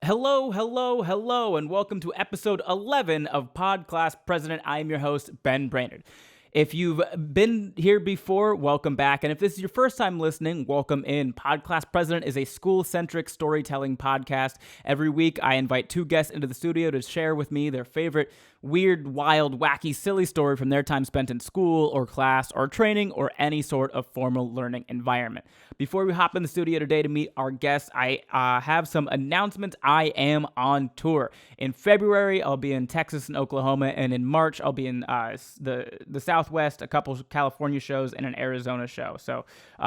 Hello, and welcome to episode 11 of PodClass President. I am your host, Ben Brainard. If you've been here before, welcome back. And if this is your first time listening, welcome in. PodClass President is a school-centric storytelling podcast. Every week, I invite two guests into the studio to share with me their favorite weird, wild, wacky, silly story from their time spent in school or class or training or any sort of formal learning environment. Before we hop in the studio today to meet our guests, I have some announcements. I am on tour. In February, I'll be in Texas and Oklahoma, and in March, I'll be in the Southwest, a couple California shows, and an Arizona show. So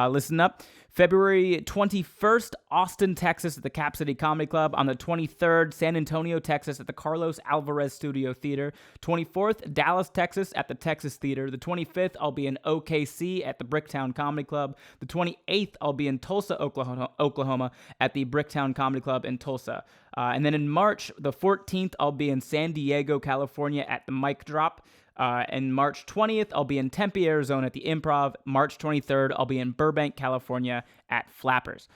listen up. February 21st, Austin, Texas at the Cap City Comedy Club. On the 23rd, San Antonio, Texas at the Carlos Alvarez Studio Theater. 24th, Dallas, Texas at the Texas Theater. The 25th, I'll be in OKC at the Bricktown Comedy Club. The 28th, I'll be in Tulsa, Oklahoma at the Bricktown Comedy Club in Tulsa. And then in March, the 14th, I'll be in San Diego, California at the Mic Drop. And March 20th, I'll be in Tempe, Arizona at the Improv. March 23rd, I'll be in Burbank, California at Flappers.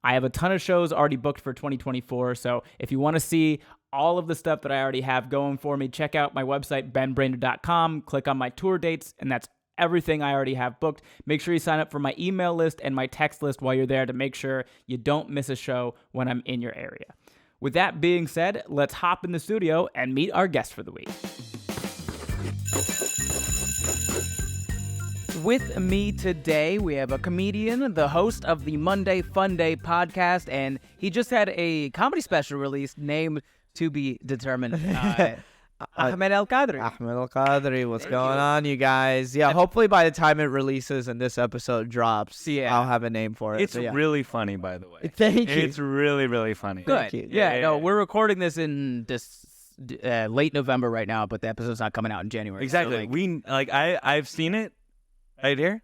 I have a ton of shows already booked for 2024, so if you want to see all of the stuff that I already have going for me, check out my website, benbrainerd.com, click on my tour dates, and that's everything I already have booked. Make sure you sign up for my email list and my text list while you're there to make sure you don't miss a show when I'm in your area. With that being said, let's hop in the studio and meet our guest for the week. With me today, we have a comedian, the host of the Monday Fun Day podcast, and he just had a comedy special released named To Be Determined. Ahmed Al-Kadri. Ahmed Al-Kadri, what's going on, you guys? Yeah, hopefully by the time it releases and this episode drops, I'll have a name for it. It's really funny, by the way. Thank you. It's really, really funny. Good. Thank you. Yeah, we're recording this in late November right now, but the episode's not coming out in January. Exactly. So I've seen it right here.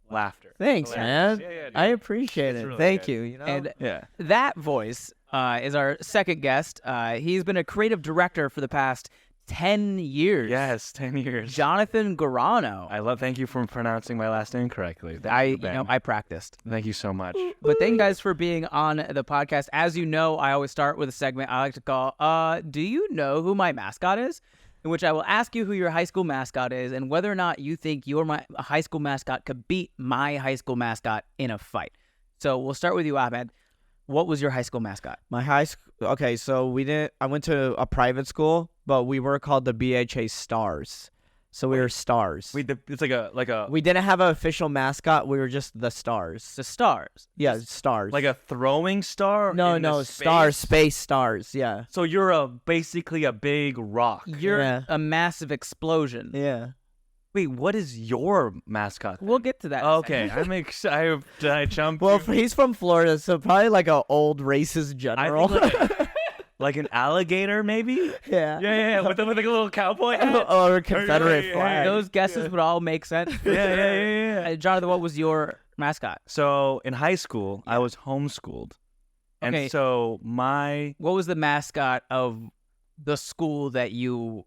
Laughter. Thanks, man. Yeah, I appreciate it. really Thank good. you. You know? And Yeah. that voice is our second guest. He's been a creative director for the past 10 years. Yes, 10 years. Jonathan Gurano. Thank you for pronouncing my last name correctly. I practiced. Thank you so much. But thank you guys for being on the podcast. As you know, I always start with a segment I like to call, do you know who my mascot is? In which I will ask you who your high school mascot is and whether or not you think your high school mascot could beat my high school mascot in a fight. So we'll start with you, Ahmed. What was your high school mascot? My high school. Okay, so I went to a private school, but we were called the BHA Stars. So we were stars. It's like a. We didn't have an official mascot. We were just the stars. The Stars. Yeah, stars. Like a throwing star? No, stars, space stars. Yeah. So you're basically a big rock. You're a massive explosion. Yeah. Wait, what is your mascot? We'll get to that. in a Okay, second. I'm excited. Did I jump? Well, too- he's from Florida, so probably like an old racist I general. think like an alligator, maybe? Yeah. Yeah. With like a little cowboy hat. Or a Confederate yeah, flag. Those guesses would all make sense. Yeah. Jonathan, what was your mascot? So in high school, I was homeschooled. And Okay. so What was the mascot of the school that you...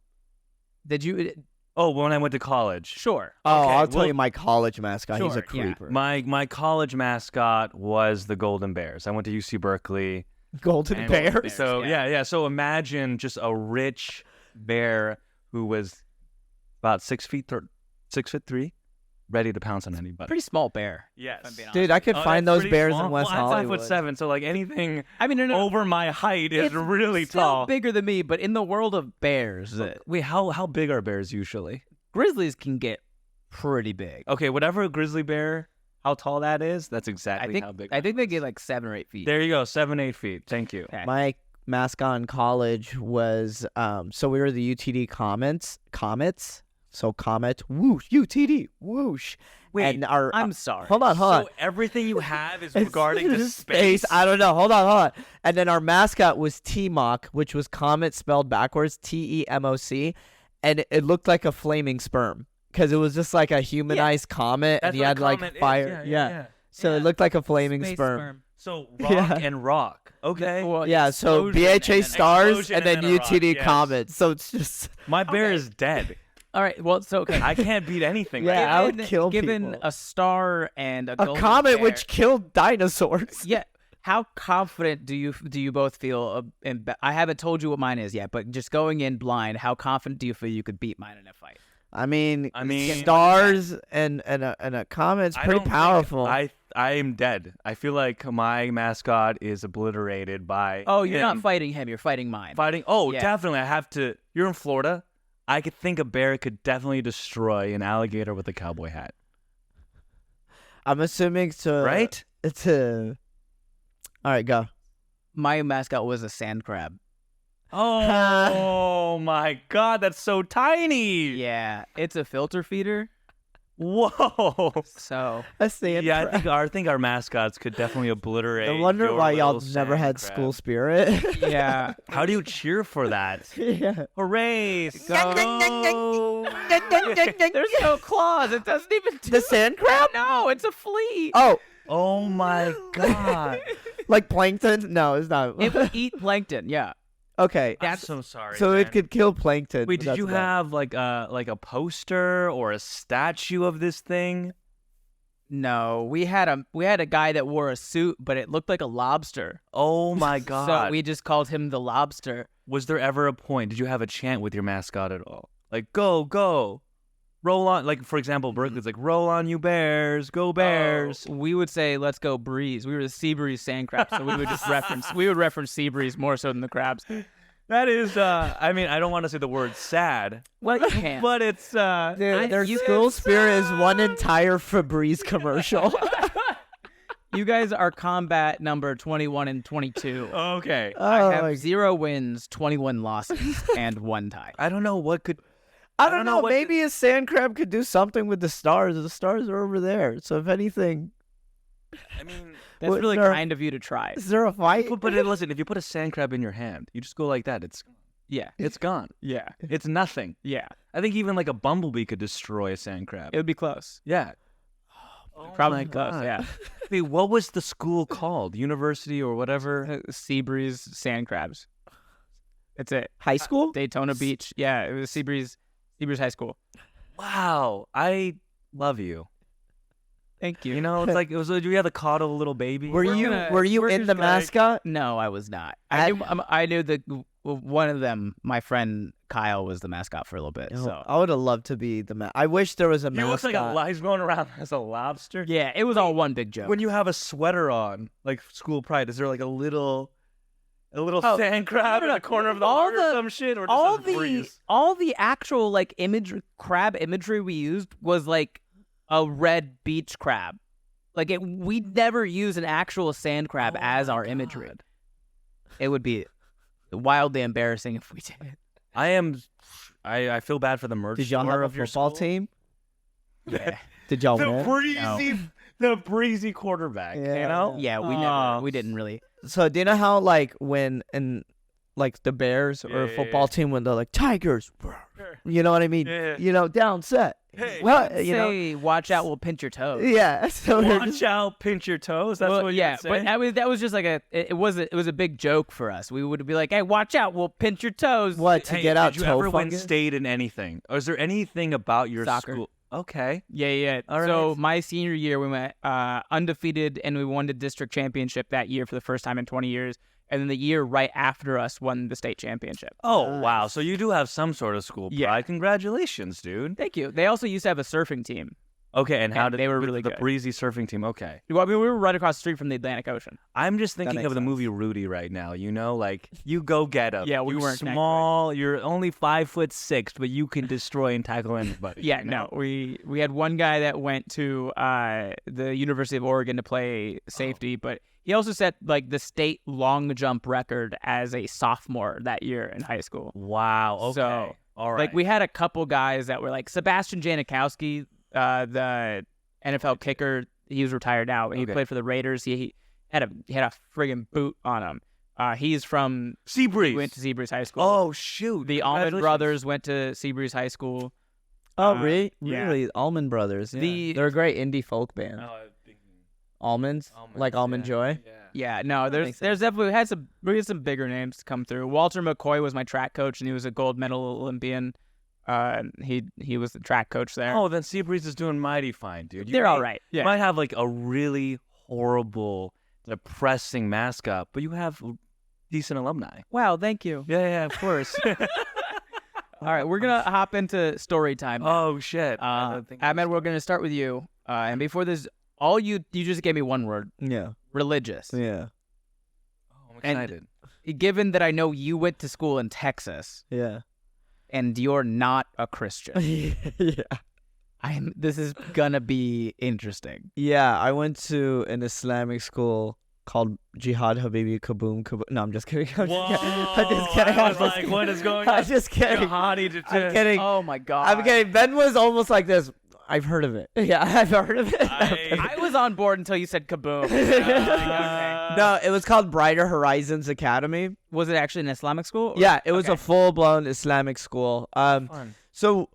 when I went to college. Sure. Oh, Okay, I'll tell well- you my college mascot. He's Sure, a yeah. creeper. My college mascot was the Golden Bears. I went to UC Berkeley. Golden and- Bears. So yeah. yeah. So imagine just a rich bear who was about 6'3", ready to pounce on anybody. Pretty small bear. Yes. if I'm being Dude, I could Oh, find that's those pretty bears small. in West Well, I'm Hollywood. 5'7", so like anything I mean, no. over my height is It's really still tall. bigger than me, but in the world of bears, Wait, how big are bears usually? grizzlies can get pretty big. Okay, whatever a grizzly bear, how tall that is, that's exactly how big. I think they get like 7 or 8 feet. There you go, 7-8 feet. Thank you. Okay. My mascot in college was so we were the UTD Comets. So Comet, whoosh, UTD, whoosh. Wait, and our I'm sorry. hold on. So everything you have is regarding to space. I don't know. Hold on. And then our mascot was T-Moc, which was Comet spelled backwards, TEMOC, and it looked like a flaming sperm because it was just like a humanized comet, That's and he what a had like comet is. fire. Yeah. So it looked like a flaming Space sperm. So rock Yeah. and rock. Okay. Well, Yeah, so explosion BHA and then- stars explosion and then and then a rock, UTD yes. Comet. So it's just My bear Okay. is dead. All right. Well, so okay. I can't beat anything. Yeah, right I now. would kill Given people. a star and a a golden comet bear- which killed dinosaurs. Yeah. How confident do you both feel? I haven't told you what mine is yet, but just going in blind, how confident do you feel you could beat mine in a fight? I mean, mean, stars and a comet's I pretty don't think powerful. I am dead. I feel like my mascot is obliterated by. Oh, you're not him. fighting him. You're fighting mine. Fighting. Oh, Yeah. definitely. I have to. You're in Florida. I could think a bear could definitely destroy an alligator with a cowboy hat. I'm assuming to Right? All right, go. My mascot was a sand crab. Oh my God, that's so tiny. Yeah, it's a filter feeder. Whoa. So A sand Yeah, crab. I think our mascots could definitely obliterate. I wonder your why y'all little never sand had crab. school spirit. yeah, How do you cheer for that? Yeah. Hooray! Go. There's no claws. It doesn't even. The sand crab? No, it's a flea. Oh, Oh my God. like plankton? No, it's not. It would eat plankton. Yeah. Okay. I'm so sorry. So man. it could kill plankton. Wait, did That's you bad. have like a poster or a statue of this thing? No, we had a guy that wore a suit, but it looked like a lobster. Oh my God. So we just called him the lobster. Was there ever a point? Did you have a chant with your mascot at all? Like go, go. Roll on, like for example, Berkeley's like, roll on you bears, go bears. We would say, "Let's go breeze." We were the sea breeze sand crabs, so we would just reference sea breeze more so than the crabs. That is, I mean, I don't want to say the word sad, Well, you can't. but it's, Dude, their school spirit is one entire Febreze commercial. You guys are combat number 21 and 22. okay. I Oh, have my- 0 wins, 21 losses, and 1 tie. I don't know what could. I don't know. what Maybe a sand crab could do something with the stars. The stars are over there. So if anything, I mean, That's What, really there- kind of you to try. is there a fight? but listen, if you put a sand crab in your hand, you just go like that. Yeah, It's gone. yeah, It's nothing. yeah. I think even like a bumblebee could destroy a sand crab. It would be close. Yeah. Probably my close, God. yeah. Wait, what was the school called? University or whatever? Sea breeze sand crabs. That's it. High school? Daytona Beach. Yeah, it was Sea Breeze High School. Wow, I love you. Thank you. You know, it's like you had to coddle a little baby. Were you gonna- were you we're in just the gonna- mascot? No, I was not. I- I knew that one of them, my friend Kyle, was the mascot for a little bit. So I would have loved to be the I wish there was a He mascot. looks like he's going around as a lobster. yeah, it was all one big joke. When you have a sweater on, like school pride, is there like a little sand crab in the corner of the all heart or the- some shit, or just all a breeze? the actual like crab imagery we used was like a red beach crab. Like we never use an actual sand crab Oh as my our imagery. God. It would be wildly embarrassing if we did. I feel bad for the merch Did y'all store have a of your football school. team? Yeah. Did y'all The win? breezy quarterback. Yeah. You know? Yeah, Oh. we didn't really. So do you know how like when in like the Bears or a Yeah. football team when they're like Tigers, you know what I mean? Yeah. You know, down set. Hey, Well, you know, Say, watch out, we'll pinch your toes. yeah. So we're Watch just- out, pinch your toes. That's Well, what yeah, you'd say. but that was just like it was a big joke for us. We would be like, "Hey, watch out, we'll pinch your toes." what to Hey, get out did you toe ever win fungus? state in anything? Or is there anything about your Soccer. school? Okay. Yeah. All So right. my senior year, we went undefeated, and we won the district championship that year for the first time in 20 years. And then the year right after us won the state championship. Oh, wow. So you do have some sort of school pride. Yeah. Congratulations, dude. Thank you. They also used to have a surfing team. Okay, and how And did they were with really the good. breezy surfing team? Okay. Well, I mean, we were right across the street from the Atlantic Ocean. I'm just thinking makes of the sense. movie Rudy right now. You know, like you go get him. Yeah, we you weren't connected. small. You're only 5'6", but you can destroy and tackle anybody. Yeah, you know? no, we had one guy that went to the University of Oregon to play safety, but he also set like the state long jump record as a sophomore that year in high school. Wow. Okay. So, all right. Like we had a couple guys that were like Sebastian Janikowski, the NFL kicker. He was retired now. He Okay. played for the Raiders. He had a friggin' boot on him. He's from Seabreeze. went to Seabreeze High School. Oh shoot. The Almond Congratulations. brothers went to Seabreeze High School. Oh, yeah. really? Almond Brothers. Yeah. The- They're a great indie folk band. Oh, Almonds, like Almond Joy. Yeah. Yeah, no, there's makes sense. definitely we had some bigger names come through. Walter McCoy was my track coach, and he was a gold medal Olympian. He was the track coach there. Oh, then Seabreeze is doing mighty fine, dude. they're all right. You Yeah, might have like a really horrible depressing mascot, but you have decent alumni. Wow, thank you. Yeah, of course. All right, we're gonna hop into story time. Oh shit! Ahmed, we're gonna start with you. And before this, you just gave me one word: Yeah. religious. Yeah. I'm excited. And given that I know you went to school in Texas, Yeah. and you're not a Christian, Yeah. This is gonna be interesting. Yeah, I went to an Islamic school called Jihad Habibi Kaboom Kaboom. No, I'm just kidding. I'm just kidding. I was like, what is going on? I'm just kidding. I'm kidding. Oh my god! I'm kidding. Ben was almost like this. I've heard of it. Yeah, I've heard of it. I was on board until you said kaboom. Okay. No, it was called Brighter Horizons Academy. Was it actually an Islamic school? Yeah, it was Okay. a full-blown Islamic school. Fun. So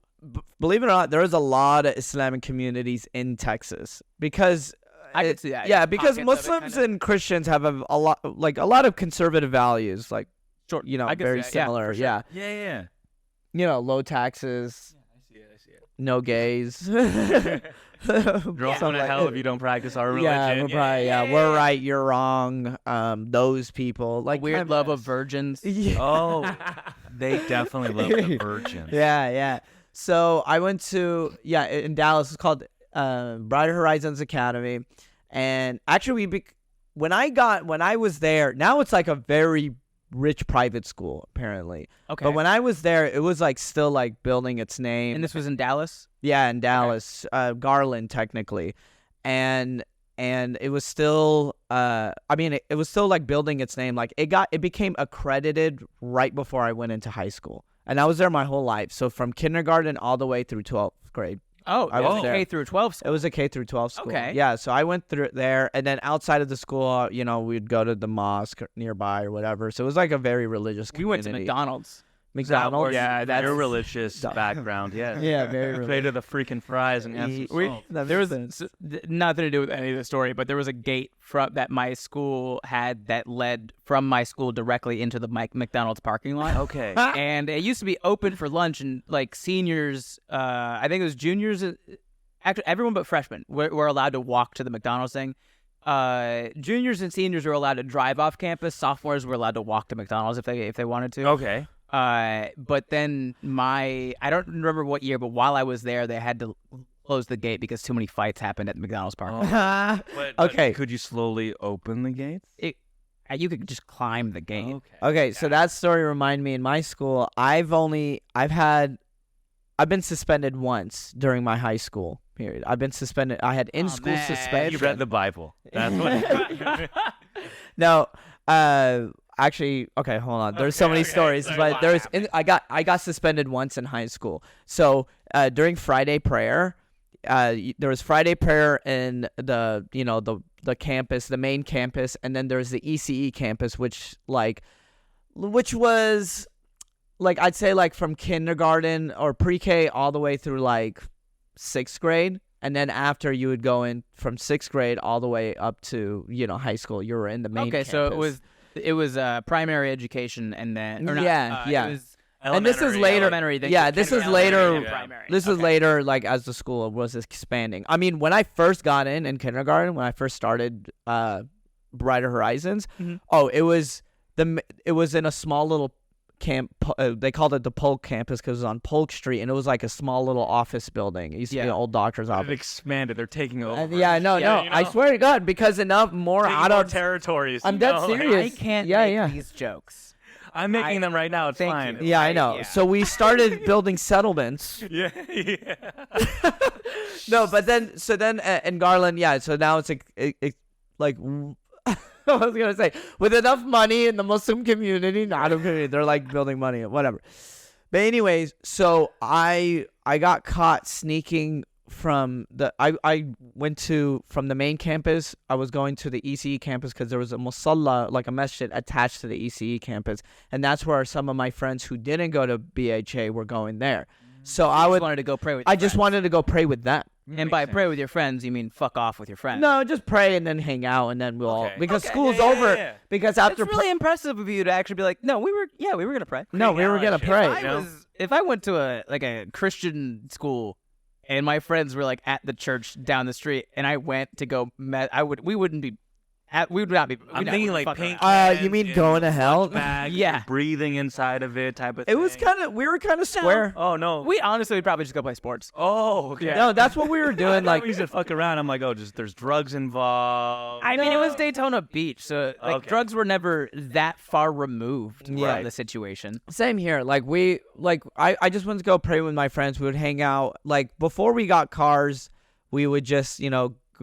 believe it or not, there is a lot of Islamic communities in Texas because I could see that. Yeah, because Pockets of it, Muslims kinda. and Christians have a lot of conservative values, like Sure. I could very see that. Yeah, similar. for sure. Yeah, Yeah. low taxes, I see it. no gays. You're Something going to hell if you don't practice our Yeah, religion. we're probably, we're right, you're wrong. Those people, like Weird love of virgins. Yeah. Oh, they definitely love the virgins. Yeah. So I went to in Dallas. It's called Brighter Horizons Academy, and actually when I was there, now it's like a very rich private school apparently. Okay. But when I was there, it was like still like building its name. And this was in Dallas? Yeah, in Dallas, Garland technically, and it was still it was still like building its name. Like it became accredited right before I went into high school, and I was there my whole life. So from kindergarten all the way through 12th grade. Oh, I it was was a there. K through 12 school. It was a K through 12 school. Okay. Yeah, so I went through there, and then outside of the school, we'd go to the mosque nearby or whatever. So it was like a very religious We community. went to McDonald's. McDonald's. Yeah, that's- your religious background. Yeah. Yeah, very Play religious. to the freaking fries and have some salt. There was nothing to do with any of the story, but there was a gate that my school had that led from my school directly into the McDonald's parking lot. Okay. And it used to be open for lunch, and like seniors, I think it was juniors, actually everyone but freshmen were allowed to walk to the McDonald's thing. Juniors and seniors were allowed to drive off campus. Sophomores were allowed to walk to McDonald's if they wanted to. Okay. But then I don't remember what year, but while I was there, they had to close the gate because too many fights happened at the McDonald's parking lot. But Okay. Could you slowly open the gates? You could just climb the gate. Okay, so that story reminded me in my school, I've been suspended once during my high school period. I've been suspended. I had in-school man. suspension. You read the Bible. That's what. No, actually, okay, hold on. There's so many stories, but I got suspended once in high school. So during Friday prayer, there was Friday prayer in the campus, the main campus, and then there's the ECE campus, which was like I'd say like from kindergarten or pre-K all the way through like 6th grade. And then after you would go in from 6th grade all the way up to, high school. You were in the main campus. So it was primary education and then or not, Yeah. It was And this is later. elementary. Then Yeah, this is kindergarten, later. and primary. This is later, like as the school was expanding. I mean, when I first got in kindergarten, when I first started Brighter Horizons, it was in a small little camp. They called it the Polk campus because it was on Polk Street, and it was like a small little office building. It used to be an old doctor's It office. expanded. They're taking over. No. I swear to God, because enough more Taking more adults. territories. I'm dead serious. I can't Yeah, make yeah. these jokes. I'm making them right now. It's Thank fine. you. Yeah, I know. Yeah. So we started building settlements. Yeah. No, but then in Garland, yeah. So now it's like I was gonna say with enough money in the Muslim community, they're like building money, whatever. But anyways, so I got caught sneaking from I went from the main campus. I was going to the ECE campus because there was a musalla, like a masjid attached to the ECE campus, and that's where some of my friends who didn't go to BHA were going there. So I wanted to go pray with. I just wanted to go pray with them. And by pray with your friends, you mean fuck off with your friends. No, just pray and then hang out, and then we'll all Okay. because Okay, school's yeah, yeah, over. yeah. Because It's after really impressive of you to actually be like, no, we were gonna pray. no, we were gonna pray. If I went to a Christian school, and my friends were like at the church down the street, and I went to go, we wouldn't be We would not be. I'm thinking like pink. You mean going to hell? Bag, Yeah. breathing inside of it, type of thing. It was we were kind of square. Oh no. We honestly would probably just go play sports. Oh, okay. No, that's what we were doing. Like Like, we used to fuck around. I'm like, there's drugs involved. I mean, it was Daytona Beach, so like Okay. drugs were never that far removed Yeah. from the situation. same here. Like I just went to go pray with my friends. We would hang out. Like before we got cars, we would just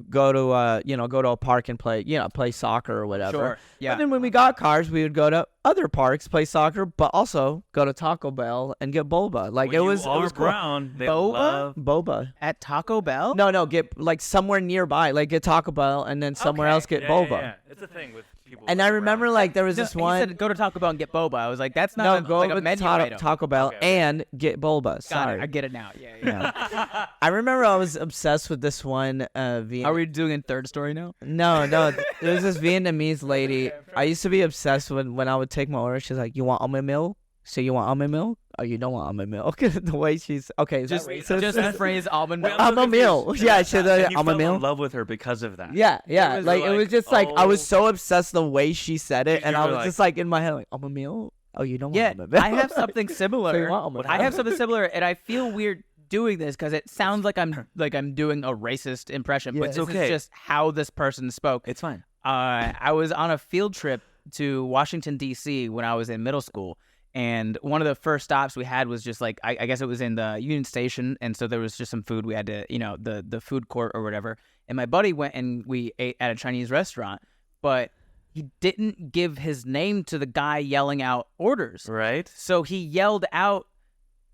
go to a park and play soccer or whatever. Sure. Yeah. But then when we got cars, we would go to other parks, play soccer, but also go to Taco Bell and get boba. Like When it was you cool. brown. They Boba? love- Boba. At Taco Bell? No, get like somewhere nearby. Like get Taco Bell and then somewhere Okay. else get Yeah, boba. Yeah. It's a thing with people. And who I are remember brown. like there was No, this he one. said go to Taco Bell and get boba. I was like, that's No, not go like a over menu to item. Taco Bell Okay. and get boba. Got Sorry. it. I get it now. Yeah. I remember I was obsessed with this one Vietnamese. Are we doing in third story now? No. There was this Vietnamese lady. I used to be obsessed with when I would take my order. She's like, "You want almond milk? So you want almond milk? Oh, you don't want almond milk?" The way she's okay. Is Just, that racist? just the phrase almond milk. Almond milk. Yeah, she's And like you almond fell in milk. love with her because of that. Yeah. was Like it was like, just like I was oh. so obsessed the way she said it, You and I were was like- just like in my head like almond milk. Oh, you don't want Yeah, almond milk. I have something So you similar. want almond I milk. have something similar, and I feel weird doing this because it sounds like I'm doing a racist impression, Yeah. but It's this okay. is just how this person spoke. It's fine. I was on a field trip to Washington, D.C. when I was in middle school. And one of the first stops we had was just like, I guess it was in the Union Station. And so there was just some food we had to, the food court or whatever. And my buddy went and we ate at a Chinese restaurant, but he didn't give his name to the guy yelling out orders. Right? So he yelled out,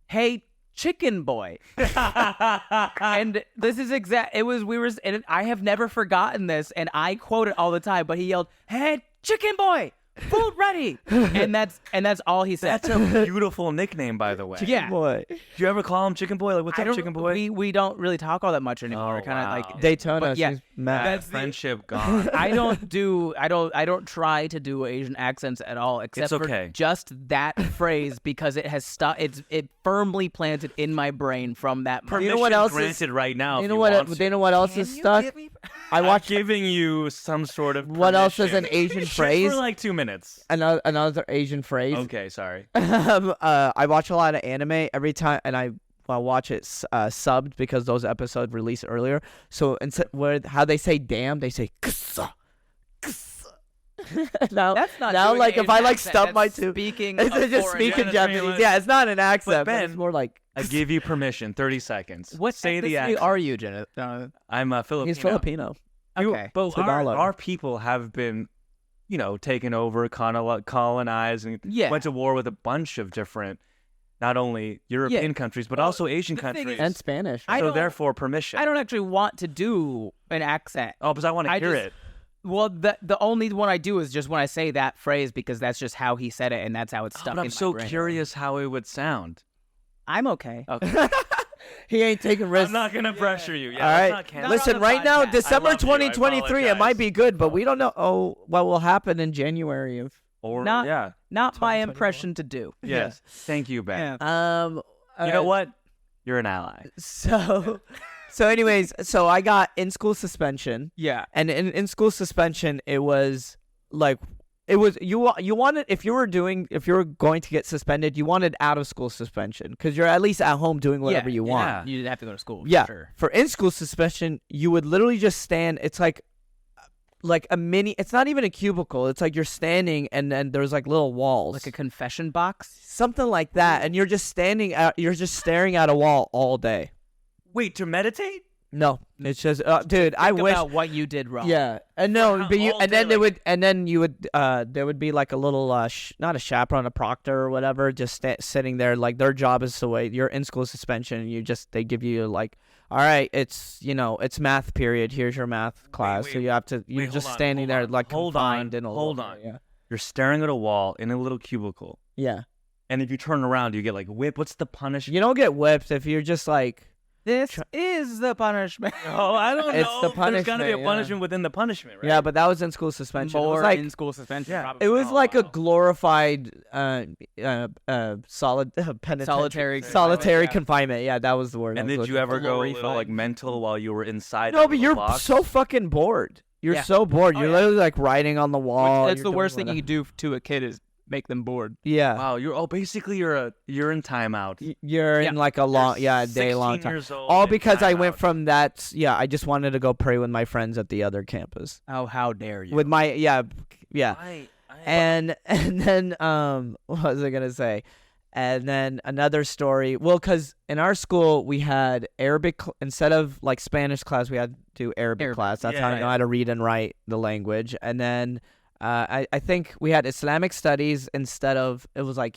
"Hey, chicken boy." And this is and I have never forgotten this, and I quote it all the time, but he yelled, "Hey, chicken boy, food ready." and that's all he said. That's a beautiful nickname, by the way. Yeah. Boy. Do you ever call him Chicken Boy? Like, what's I up, don't- Chicken Boy? We don't really talk all that much anymore. Oh, Kind of wow. like Daytona. But yeah, she's mad. That that's the- friendship gone. I don't try to do Asian accents at all, except It's for okay. just that phrase because it has stuck. It firmly planted in my brain from that moment. You know what else is- granted right now. You if know you what? want to. You know what else is stuck? I watched. Giving you some sort of What else is an permission. Asian Just phrase? for like 2 minutes. Another Asian phrase. Okay, sorry. I watch a lot of anime every time, and I watch it subbed because those episodes release earlier. So instead, how they say "damn," they say "ksa." Now, That's not now doing like an if I Asian like accent, stub my that's tooth, speaking it's a just foreign speaking language. Japanese. Yeah, it's not an accent, but it's Ben, more like I give you permission. 30 seconds. What Say the ethnicity accent. are you, Jenna? I'm Filipino. he's Filipino. Okay. But Tagalog. our people have been, taken over, colonized, and Yeah. went to war with a bunch of different, not only European countries, but also Asian the thing countries. is- And Spanish. I so don't- therefore, permission. I don't actually want to do an accent. Oh, because I want to I hear just- it. Well, the only one I do is just when I say that phrase because that's just how he said it and that's how it's stuck But in I'm my so brain. curious how it would sound. I'm okay. Okay. He ain't taking risks. I'm not gonna pressure you. Yeah, All let's right. not cancel. Listen, on the right now, podcast. December I love you. I 2023, it might apologize. be good, but we don't know. Oh, what will happen in January of? Or Not- yeah. Not my 2021. impression to do. Yes. Thank you, Ben. Yeah. You know what? You're an ally. So, anyways, so I got in school suspension, Yeah. and in school suspension, it was like. It was you wanted if you were going to get suspended, you wanted out of school suspension because you're at least at home doing whatever you want. Yeah. You didn't have to go to school. Yeah. For sure. For in school suspension, you would literally just stand. It's like a mini. It's not even a cubicle. It's like you're standing and then there's like little walls, Like a confession box. something like that, and you're just standing out. You're just staring at a wall all day. Wait, to meditate? No, it's just, dude. I Think wish. about what you did wrong. Yeah, and no, how- but you, all and day, then they like- would, and then you would, there would be like a little, not a chaperone, a proctor or whatever, just sitting there. Like their job is to wait. You're in school suspension, and they give you like, all right, it's it's math period. Here's your math class. So wait, you have to, you're wait, just hold on, standing hold there on, like hold on, confined in a hold little- on. Yeah, You're staring at a wall in a little cubicle, yeah. and if you turn around, you get like whipped. What's the punishment? You don't get whipped if you're just like. This is the punishment. Oh, I don't know. It's the There's got to be a punishment, yeah. punishment within the punishment, right? Yeah, but that was in school suspension. It was More like in school suspension. Yeah. Probably. it was Oh, like a wow. glorified Solitary solitary confinement, yeah. confinement. Yeah, that was the word. I And was did you looking ever for. go a little Glorified. like mental while you were inside? No, of but the you're box? so fucking bored. You're so bored. Oh, You're yeah. literally like writing on the wall. That's You're the doing worst thing you whatever. could do to a kid is make them bored. Yeah. Wow, basically you're in timeout. You're Yeah. in like a day long 16 time. years old All in because I went timeout. from that. Yeah, I just wanted to go pray with my friends at the other campus. Oh, how dare you? With my yeah. I And then what was I gonna say? And then another story. Well, because in our school we had Arabic instead of like Spanish class, we had to do Arabic class. That's how I know how to read and write the language. And then I think we had Islamic studies instead of it was like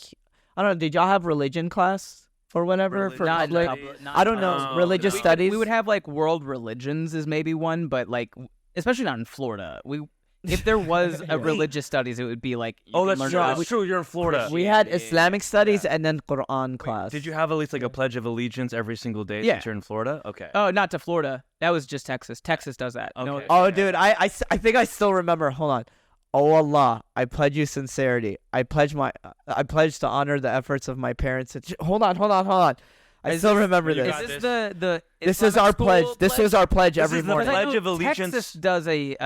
I don't know. Did y'all have religion class or whatever for Not public? I don't know. Religious studies. We would have like world religions is maybe one, but like especially not in Florida. If there was a religious studies, it would be like that's true. You're in Florida. We had Islamic studies and then Quran class. Did you have at least like a pledge of allegiance every single day Yeah. since you're in Florida? Okay. Oh, not to Florida. That was just Texas. Texas does that. Okay. No, Oh, dude, I think I still remember. Hold on. Oh Allah, I pledge you sincerity. I pledge to honor the efforts of my parents. Hold on. I still remember you this. got is this the This is Islamic our school pledge. This was our pledge This every is the morning. pledge of allegiance. Texas does a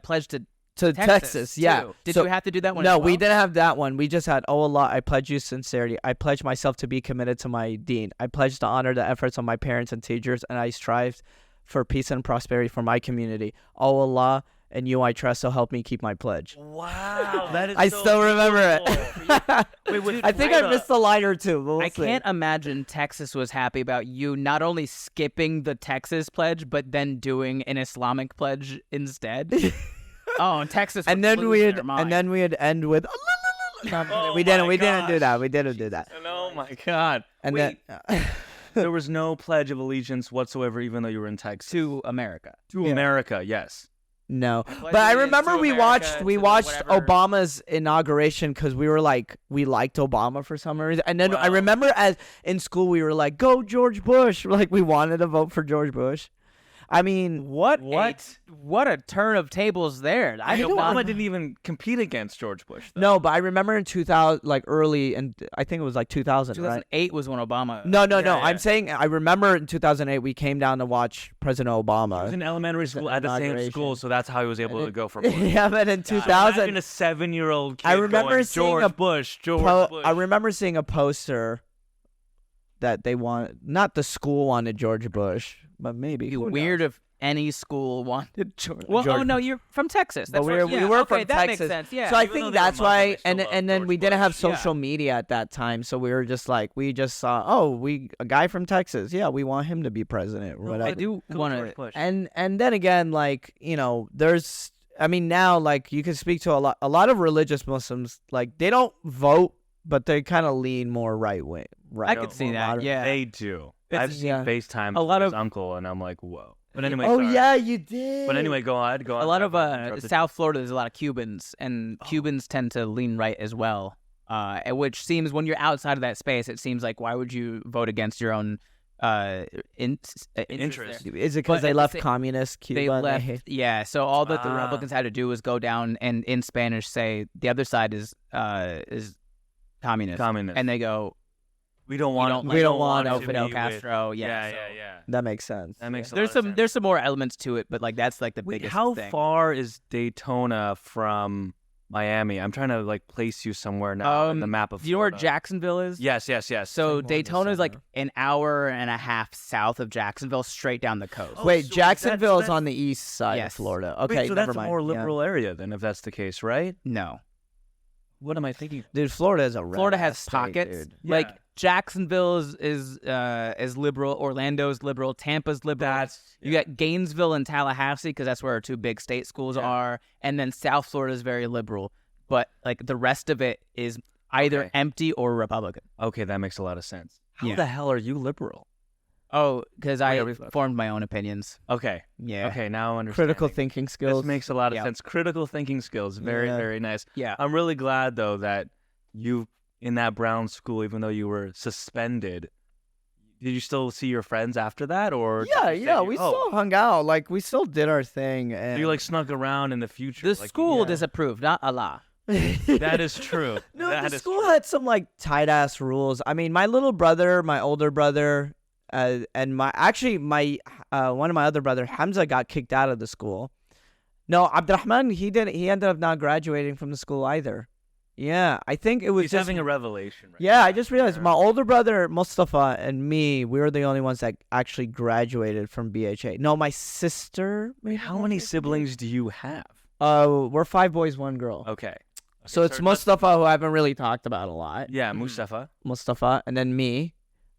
pledge to To Texas, yeah. too. Did So- you have to do that one? No, as well? we didn't have that one. We just had, oh Allah, I pledge you sincerity. I pledge myself to be committed to my deen. I pledge to honor the efforts of my parents and teachers, and I strive for peace and prosperity for my community. Oh Allah, and you I trust, so help me keep my pledge. Wow, that is. I so still remember it. beautiful. Wait, I think I missed a line or two. But we'll I see. can't imagine Texas was happy about you not only skipping the Texas pledge, but then doing an Islamic pledge instead. Oh, Texas. And would then lose we'd their mind. end with. No, I'm kidding. We didn't. We didn't do that. We didn't do that. Oh my God. And Wait, then. there was no pledge of allegiance whatsoever, even though you were in Texas. to America. To America, yes. No, pledge but I allegiance remember to we America, watched to whatever. Obama's inauguration because we were like we liked Obama for some reason, and then I Wow. remember as in school we were like, "Go George Bush!" Like we wanted to vote for George Bush. I mean, What a turn of tables there. I don't Obama know. didn't even compete against George Bush. Though. no, but I remember in 2000, like early, and I think it was like 2000, right? 2008 was when Obama. No. Yeah. I'm saying I remember in 2008 we came down to watch President He Obama. was in elementary school at the same inauguration. school, so that's how he was able to go for Bush. Yeah, but in Imagine 2000, a 7-year-old kid I remember going, seeing George a Bush. I remember seeing a poster that they want, not the school wanted George Bush, but maybe. It'd be who weird knows? if any school wanted George. Well, oh no, you're from Texas. But That's we right. were okay, from that Texas. makes sense. Yeah. So I Even though think they were that's Muslim, why, they still and loved then George we didn't have Bush. social media at that time, so we were just like, we just saw, a guy from Texas, yeah, we want him to be president, or whatever. I do want to. And then again, like, there's, I mean, now, like, you can speak to a lot of religious Muslims, like, they don't vote, but they kind of lean more right wing. Right. I could see that. Yeah. They do. It's- I've seen yeah. FaceTime A lot with his of- uncle, and I'm like, whoa. But anyway, Oh sorry. yeah, you did. But anyway, go on. A lot of Interrupted. South Florida, there's a lot of Cubans, and Cubans tend to lean right as well. Which seems, when you're outside of that space, it seems like, why would you vote against your own interest? Interest. there? Is it But because they at the left same- communist Cuba? They and left, yeah. So all that the Ah. Republicans had to do was go down and in Spanish say the other side is communist, Communist. and they go, we don't want. we don't want to Fidel be Castro. With, Yeah, so yeah. That makes sense. That makes a There's lot of sense. there's some more elements to it, but like that's like the Wait, biggest how thing. far is Daytona from Miami? I'm trying to like place you somewhere now in the map of. Do you know where Florida. Jacksonville is? Yes. So Like more in the Daytona is like center. an hour and a half south of Jacksonville, straight down the coast. Wait, so Jacksonville is that's- on the east side Yes. of Florida. Wait, Okay, so never that's a mind. more Yeah. liberal area then, if that's the case, right? No, What am I thinking? Dude, Florida is a red Florida has ass state, pockets. dude. Like Yeah. Jacksonville is liberal. Orlando's liberal. Tampa's liberal. You got Gainesville and Tallahassee because that's where our two big state schools are, and then South Florida is very liberal. But like the rest of it is either Okay. empty or Republican. Okay, that makes a lot of sense. How Yeah. the hell are you liberal? Oh, because I reflex. formed my own opinions. Okay. Yeah. Okay, now I understand. Critical thinking skills. This makes a lot of Yeah. sense. Critical thinking skills. Very, Yeah. very nice. Yeah. I'm really glad though that you in that Brown school, even though you were suspended, did you still see your friends after that, or did Yeah, you say yeah, you- we oh, still hung out. Like we still did our thing. so And you like snuck around in the future. The like, school yeah. disapproved, not Allah. That is true. No, That the is school true. had some like tight ass rules. I mean, my little brother, my older brother, and my one of my other brother, Hamza, got kicked out of the school, No, Abdurrahman, he ended up not graduating from the school either. Yeah, I think it was He's just having a revelation. Right yeah, now. I just realized my older brother Mustafa and me, we were the only ones that actually graduated from BHA. No, my sister. Wait, how many siblings do you have? We're 5 boys, 1 girl. Okay. So it's Mustafa, who I haven't really talked about a lot. Yeah, Mustafa. Mustafa, and then me,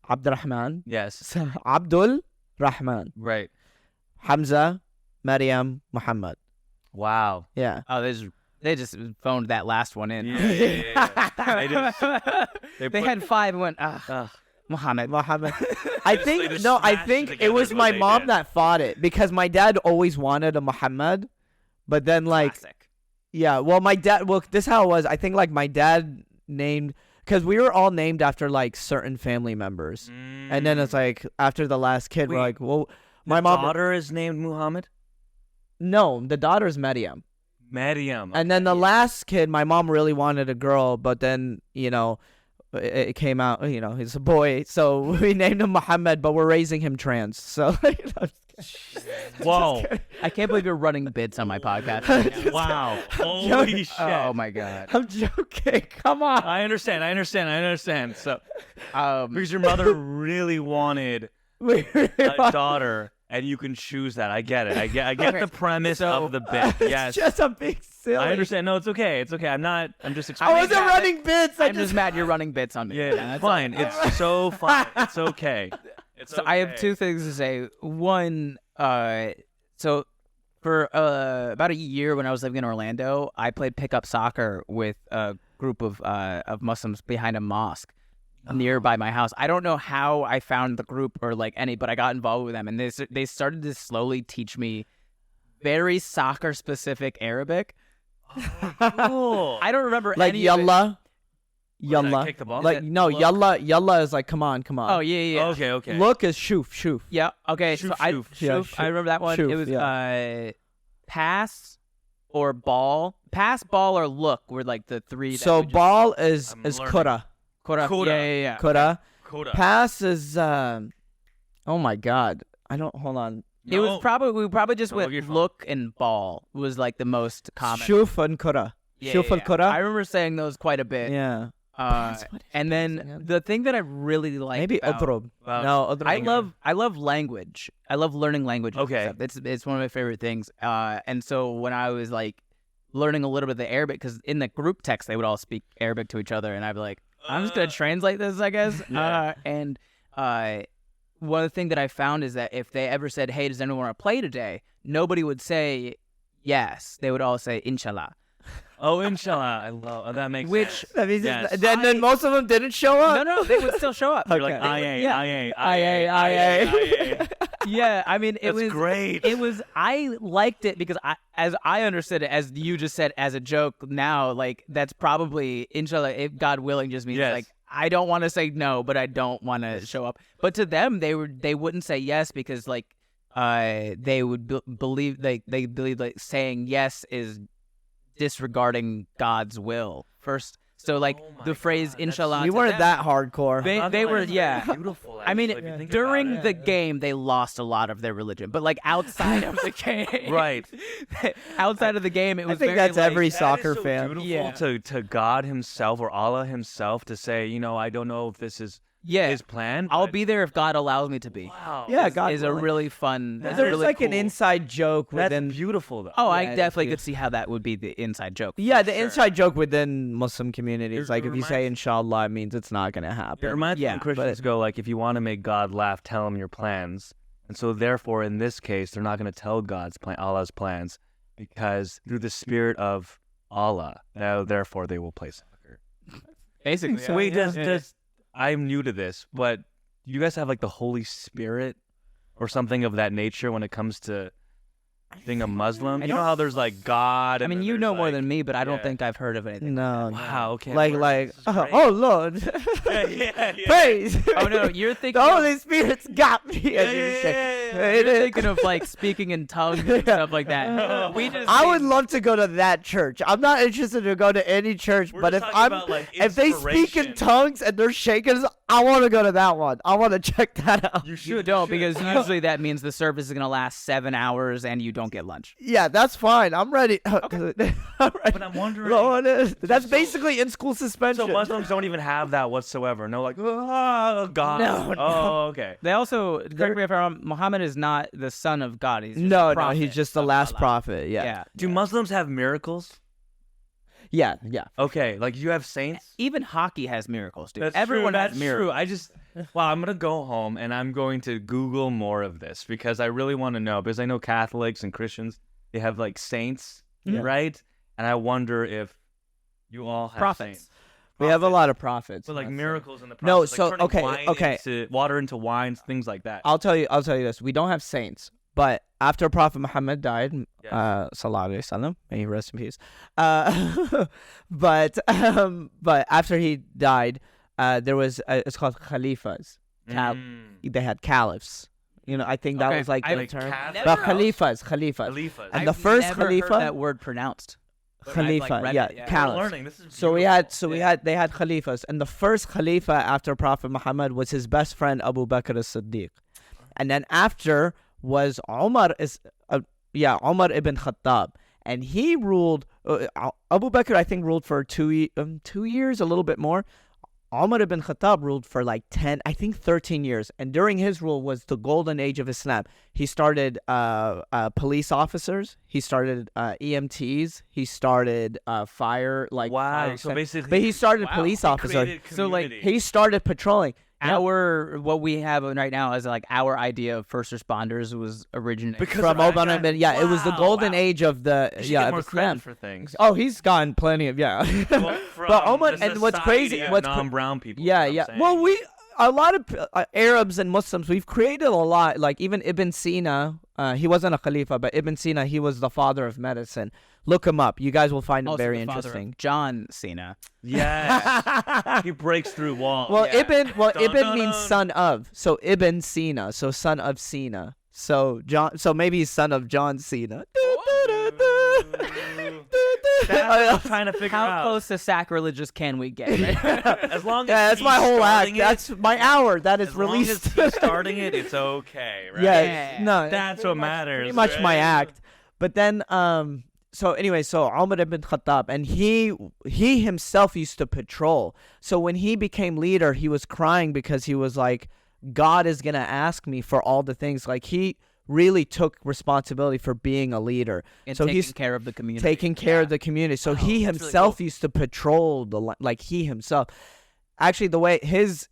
Abdurrahman, Yes. Abdul Rahman, Right. Hamza, Maryam, Muhammad. Wow. Yeah. Oh, they just phoned that last one in. Yeah. They had 5 and went, Muhammad. Muhammad. I They think just no, I smashed think together it was is what my they mom did. that fought it because my dad always wanted a Muhammad, but then like Classic. yeah, well my dad this is how it was. I think like my dad named because we were all named after like certain family members, and then it's like after the last kid, we're Wait, like, well, my My mom. daughter is named Muhammad. No, the daughter's Maryam. Maryam. And then the last kid, my mom really wanted a girl, but then, it came out, he's a boy. So we named him Muhammad, but we're raising him trans. So, Whoa. I can't believe you're running bits on my podcast. right now. Wow. Holy shit. Oh my god. I'm joking. Come on. I understand. So, because your mother really wanted a daughter, and you can choose that. I get it. I get the premise of the bit. Yes. It's just a big silly. I understand. No, it's okay. I'm just I explaining. wasn't running bits. I'm just mad you're running bits on me. Yeah, that's fine. all. It's so fine. It's okay. It's So I have 2 things to say. One, so for about a year when I was living in Orlando, I played pickup soccer with a group of Muslims behind a mosque nearby my house. I don't know how I found the group or but I got involved with them, and they started to slowly teach me very soccer specific Arabic. Cool. I don't remember like any of it. yalla. What, Yalla. kick the ball? Like, no, Look. yalla is like, come on. Oh yeah. Okay. Look is shoof. Yeah. Okay. So Shoof. Yeah, I remember that one. shoof, It was yeah. Pass or ball. Pass, ball, or look were like the 3. That So would just- ball is I'm learning. kura. Kura. Kura. Yeah. Kura. Coda. Pass is oh my god. Hold on. It was we probably just No, went you're fine. look and ball was like the most common. Shoof and kura. Shoof and I kura. remember saying those quite a bit. Yeah. What is And then again? the thing that I really like Maybe about, udrub. Wow. No, udrub. I love language. I love learning languages. and Okay. stuff. It's one of my favorite things. And so when I was like learning a little bit of the Arabic, because in the group text they would all speak Arabic to each other, and I'd be like, I'm just gonna translate this, I guess. Yeah. And one of the things that I found is that if they ever said, "Hey, does anyone want to play today?" nobody would say yes. They would all say "Inshallah." Oh, inshallah. I love that. Makes Which sense. That means Yes. then most of them didn't show up. no, they would still show up. You're like, Okay. I. Yeah, I mean, it That's was great. It was. I liked it because as I understood it, as you just said, as a joke. Now, like that's probably inshallah, if God willing, just means Yes. like I don't want to say no, but I don't want to show up. But to them, they wouldn't say yes because like they would believe they believe like saying yes is disregarding God's will first. So like Oh my the phrase God, that's- inshallah. We to weren't them, that hardcore. They were That's yeah. Beautiful. I mean, actually, if you think during about the it. game, they lost a lot of their religion, but like outside of the game, Right. outside of the game, it I was. think very, that's like, every That is soccer so fan. Beautiful Yeah. to God Himself or Allah Himself to say, I don't know if this is Yeah, His plan. I'll but- be there if God allows me to be. Wow. Yeah, God is a willing. really fun. That's There's really like an cool- inside joke That's within. beautiful though. Oh, I Yeah, it is definitely could beautiful. see how that would be the inside joke. Yeah, the sure. inside joke within Muslim communities. It Like if you say reminds- inshallah, it means it's not gonna It happen. reminds me Yeah, when Christians go like, if you want to make God laugh, tell Him your plans. And so therefore, in this case, they're not going to tell Allah's plans, because through the spirit of Allah, now therefore they will play soccer. Basically. So Wait, yeah. does I'm new to this, but do you guys have like the Holy Spirit or something of that nature when it comes to being a Muslim? You know how there's like God. I and mean, then you there's, know more like- than me, but I don't yeah. think I've heard of anything. No. Wow. Okay. Like word, like this is great. oh Lord, yeah. praise. Oh no, you're thinking. The of- Holy Spirit's got me. as you yeah, say. yeah. It You're is. thinking of like speaking in tongues and stuff like that. We just. I would love to go to that church. I'm not interested to go to any church, We're but just if talking I'm about, like, if they speak in inspiration. tongues and they're shaking, I want to go to that one. I want to check that out. You don't, because usually that means the service is going to last 7 hours and you don't get lunch. Yeah, that's fine. I'm ready. Okay. But I'm wondering. That's basically in-school suspension. So Muslims don't even have that whatsoever. No, like, oh, God. No, Oh, okay. They also, correct me if I'm wrong, Muhammad is not the son of God. He's just a no, prophet he's just the of last Allah. prophet. Yeah. Yeah. Do Muslims have miracles? Yeah. Okay, like you have saints? Even hockey has miracles, dude. That's Everyone true. has That's miracles. true. Wow, I'm going to go home and I'm going to Google more of this because I really want to know. Because I know Catholics and Christians, they have like saints, right? And I wonder if you all have Prophets. saints. We have a lot of prophets. But like miracles in the No, process. so, like turning okay. water into wines, things like that. I'll tell you this. We don't have saints, but after Prophet Muhammad died, Yes. sallallahu alaihi wasallam, may he rest in peace. But after he died, there was it's called khalifas. They had caliphs. You know, I think that Okay, was like I- the like term. Never But heard- khalifas. Khalifas. And the I've first never Khalifa- heard that word pronounced. But I've, Khalifa, read yeah, it, We're caliphs. learning. This is So beautiful. they had khalifas, and the first khalifa after Prophet Muhammad was his best friend Abu Bakr as-Siddiq, and then after was Umar ibn Khattab, and he ruled. Abu Bakr I think ruled for 2 years, a little bit more. Umar ibn Khattab ruled for like 13 years, and during his rule was the golden age of Islam. He started police officers, he started EMTs, he started fire Wow. fire So extin- basically, but he started Wow. police he officer. created So, like, community. He started patrolling. What we have right now is like our idea of first responders was originated Because From of Obama, that guy? it was the Wow, golden wow. age of the You should get of more Islam. credit for things. Oh, he's gotten plenty of Well, But Omar, the and what's crazy, society of what's cra- non-brown people. Yeah, is what yeah. I'm saying. Well, a lot of Arabs and Muslims, we've created a lot. Like even Ibn Sina, he wasn't a Khalifa, but Ibn Sina, he was the father of medicine. Look him up. You guys will find him also very the father of interesting. John Cena. Yes. He breaks through walls. Well, Yeah. Ibn Dun, dun, means dun. son of. So Ibn Sina, so son of Sina. So maybe he's son of John Cena. That's what I'm trying to figure How out. close to sacrilegious can we get? As long as Yeah, that's he's my whole act. starting it, That's my hour. That is as released. long as he's starting it, it's okay, right? Yeah, Yeah. no, That's what matters. pretty much my right? act. But then, so Umar ibn Khattab, and he himself used to patrol. So when he became leader, he was crying because he was like, God is gonna ask me for all the things. Like he really took responsibility for being a leader. And So taking he's care of the community. taking care of the community. So Oh, he that's really himself cool. used to patrol like he himself. Actually, the way his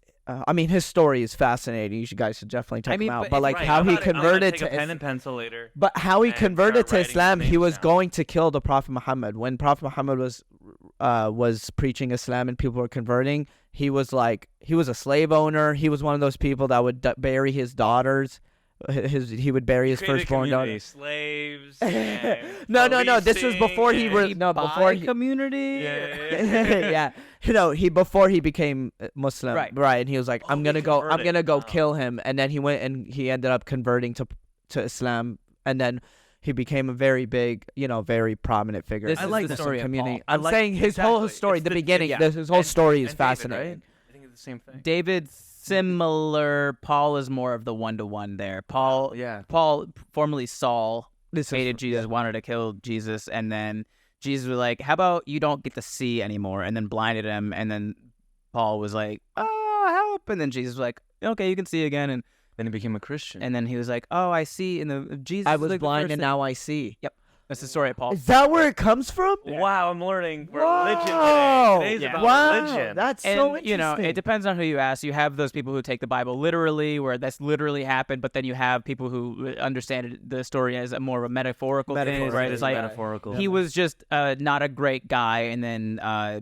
story is fascinating. You guys should definitely check him out. But like Right, how I'm he gonna converted take a to pen and pencil later. but how he and converted start to writing Islam, he names was down. going to kill the Prophet Muhammad. When Prophet Muhammad was preaching Islam and people were converting, he was a slave owner. He was one of those people that would bury his daughters. He would bury his Created firstborn community, daughter. slaves. No. This was before he before he community. yeah. Before he became Muslim, Right. and he was like, Oh, I'm he gonna go converted. Wow. kill him, and then he went and he ended up converting to Islam, and then he became a very big, very prominent figure. This in is the the Muslim story of community. Paul. I'm like- saying his whole exactly. story, It's the the- beginning, yeah. his whole story is And David, fascinating. right? I think it's the same thing. David, similar. Paul is more of the one-to-one there. Paul, formerly Saul, hated Jesus, wanted to kill Jesus, and then Jesus was like, "How about you don't get to see anymore?" And then blinded him, and then Paul was like, "Oh, help!" And then Jesus was like, "Okay, you can see again." And Then he became a Christian. then he was like, "Oh, I see." And the Jesus, I is was like the blind first and thing- now I see. That's the story of Paul. Is that where it comes from? Wow, I'm learning Wow. religion today. Today's Yeah. about Wow, religion. that's And, so interesting. it depends on who you ask. You have those people who take the Bible literally, where that's literally happened, but then you have people who understand the story as a more of a metaphorical thing, Metaphor, right? It It's is like metaphorical. he was just not a great guy, and then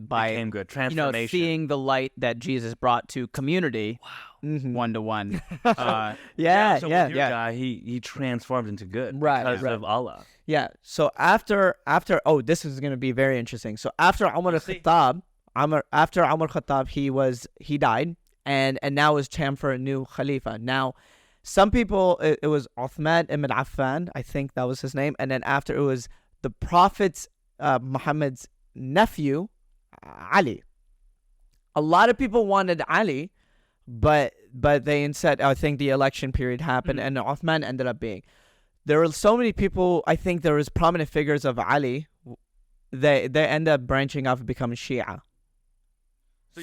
by became good. Transformation. seeing the light that Jesus brought to community, Mhm. one to one. Yeah, So yeah. with your guy, he transformed into good Right, because right. of Allah. Yeah. So after this is gonna be very interesting. So after Umar see. al-Khattab, after Umar al-Khattab, he died, and now is time for a new Khalifa. Now, some people it was Uthman ibn Affan, I think that was his name, and then after it was the Prophet's Muhammad's nephew, Ali. A lot of people wanted Ali, but they instead, I think the election period happened, and Uthman ended up being. There were so many people. I think there was prominent figures of Ali. They end up branching off and becoming Shia.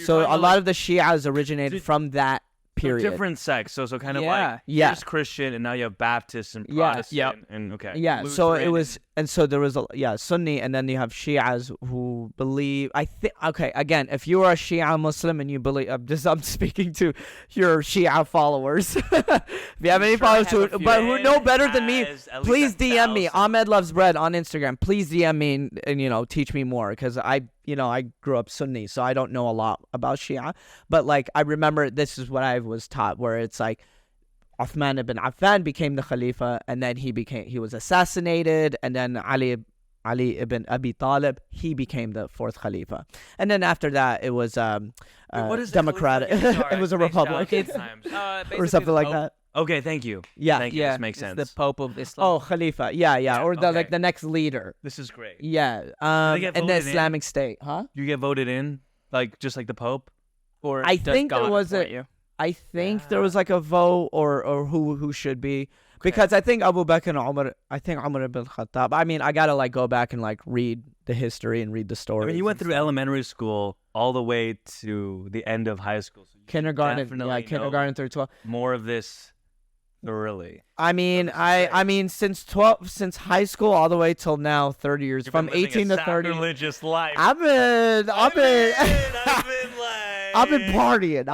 So a lot of the Shias originated from that period. So different sects. So kind of like here's Christian, and now you have Baptist and Protestant. And Lutheran, so it was, and so there was Sunni, and then you have Shias who believe. I think again, if you are a Shia Muslim and you believe, I'm speaking to your Shia followers. If you have any followers who know better than me, please DM me. Ahmed Loves Bread on Instagram. Please DM me and teach me more, because I grew up Sunni, so I don't know a lot about Shia. But like, I remember this is what I was taught, where it's like Uthman ibn Affan became the Khalifa, and then he was assassinated, and then Ali ibn Abi Talib, he became the fourth Khalifa. And then after that, it was democratic. It was a republic. Or something like that. Okay, thank you. Yeah. Thank you. This makes sense. The Pope of Islam. Oh, Khalifa. Yeah. Or the next leader. This is great. Yeah. And the Islamic State, huh? You get voted in, just like the Pope? Or I think there was there was like a vote or who should be. Because I think Abu Bakr and Umar, Umar ibn Khattab. I mean, I gotta like go back and like read the history and read the story. I mean, you went through elementary school all the way to the end of high school. So kindergarten through 12. More of this thoroughly. I mean, since high school all the way till now, 30 years, You've from 18 to 30. Religious life. I've been partying.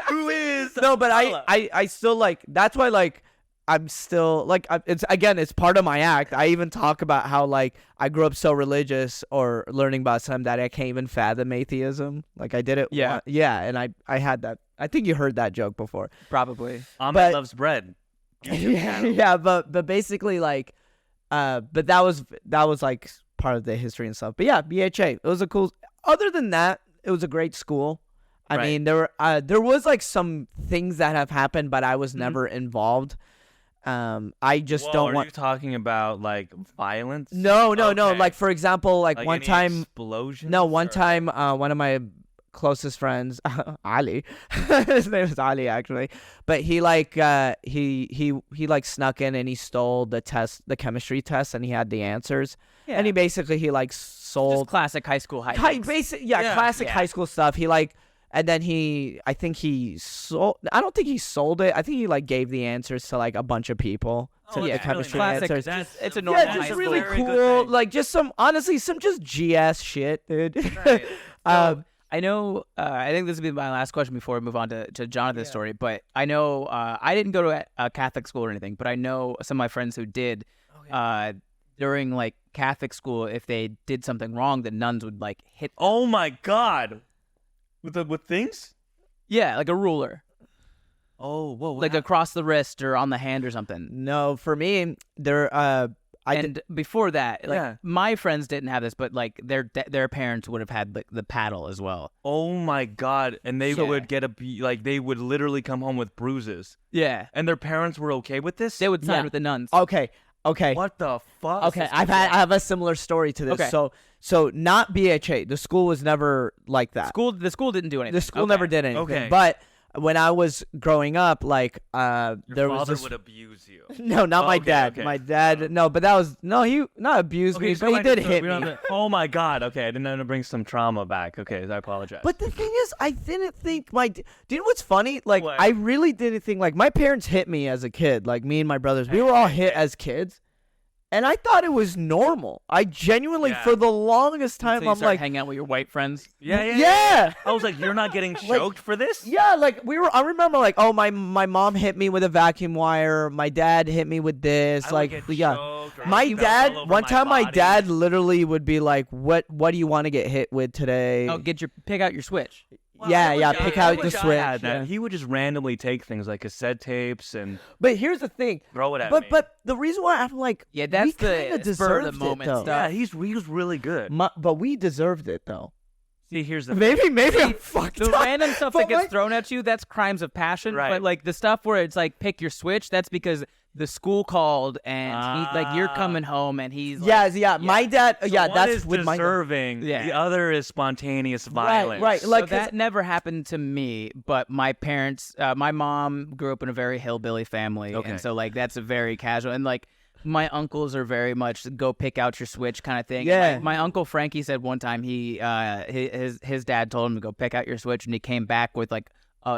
Who is? No, but I still like. That's why like I'm still like. It's part of my act. I even talk about how like I grew up so religious or learning about Islam that I can't even fathom atheism. Like I did it. Yeah. And I had that. I think you heard that joke before. Probably. Ahmed Loves Bread. But basically like, but that was like part of the history and stuff. But yeah, BHA. It was a cool. Other than that, it was a great school. I mean, there was like some things that have happened, but I was never involved. I just don't want. Are you talking about like violence? No. Like for example, like one any time. Explosions? No, one time, one of my closest friends, Ali, his name is Ali actually, but he like he like snuck in and he stole the chemistry test, and he had the answers, and he basically like sold just classic high school classic high school stuff. He like. And then I think he sold. I don't think he sold it. I think he like gave the answers to like a bunch of people. The chemistry answers. It's a normal. Yeah, just really cool. Like just some just GS shit, dude. Right. I know. I think this will be my last question before we move on to Jonathan's story. But I know I didn't go to a Catholic school or anything, but I know some of my friends who did. During like Catholic school, if they did something wrong, the nuns would like hit. Oh my God. With things? Yeah, like a ruler. Oh, whoa! Like across the wrist or on the hand or something. No, for me, before that, like my friends didn't have this, but like their parents would have had like the paddle as well. Oh my God! And they would they would literally come home with bruises. Yeah. And their parents were okay with this? They would side with the nuns. Okay. What the fuck? Okay, I have a similar story to this. Okay. So not BHA. The school was never like that. The school didn't do anything. The school never did anything. Okay. But when I was growing up, like Your there was father this. would abuse you. No, not my dad. Okay. My dad. No, but that was he not abused me, but he did hit me. Oh my God. Okay, I didn't know to bring some trauma back. Okay, I apologize. But the thing is, I didn't think do you know what's funny? Like What? I really didn't think like my parents hit me as a kid. Like me and my brothers, we were all hit as kids. And I thought it was normal. I genuinely, for the longest time, I'm like, hang out with your white friends. Yeah. I was like, you're not getting choked for this? Yeah, like I remember, like, oh, my mom hit me with a vacuum wire. My dad hit me with this. My dad. One time, my dad literally would be like, "What do you want to get hit with today?" Oh, pick out your Switch. Wow, pick out the Switch. Yeah. He would just randomly take things like cassette tapes and. But here's the thing. Throw it at me. But the reason why I'm like, that's we the spur of the moment stuff. Yeah, he was really good. But we deserved it though. See, here's the maybe I'm fucked the up. random stuff that gets thrown at you, that's crimes of passion. Right. But like the stuff where it's like pick your Switch, that's because the school called and he like you're coming home and he's like, my dad. So yeah, one that's is with my deserving. Yeah. The other is spontaneous violence. right. So Like that never happened to me, but my parents, my mom grew up in a very hillbilly family, Okay. and so like that's a very casual, and like my uncles are very much go pick out your switch kind of thing. Yeah. My uncle Frankie said one time his dad told him to go pick out your switch, and he came back with like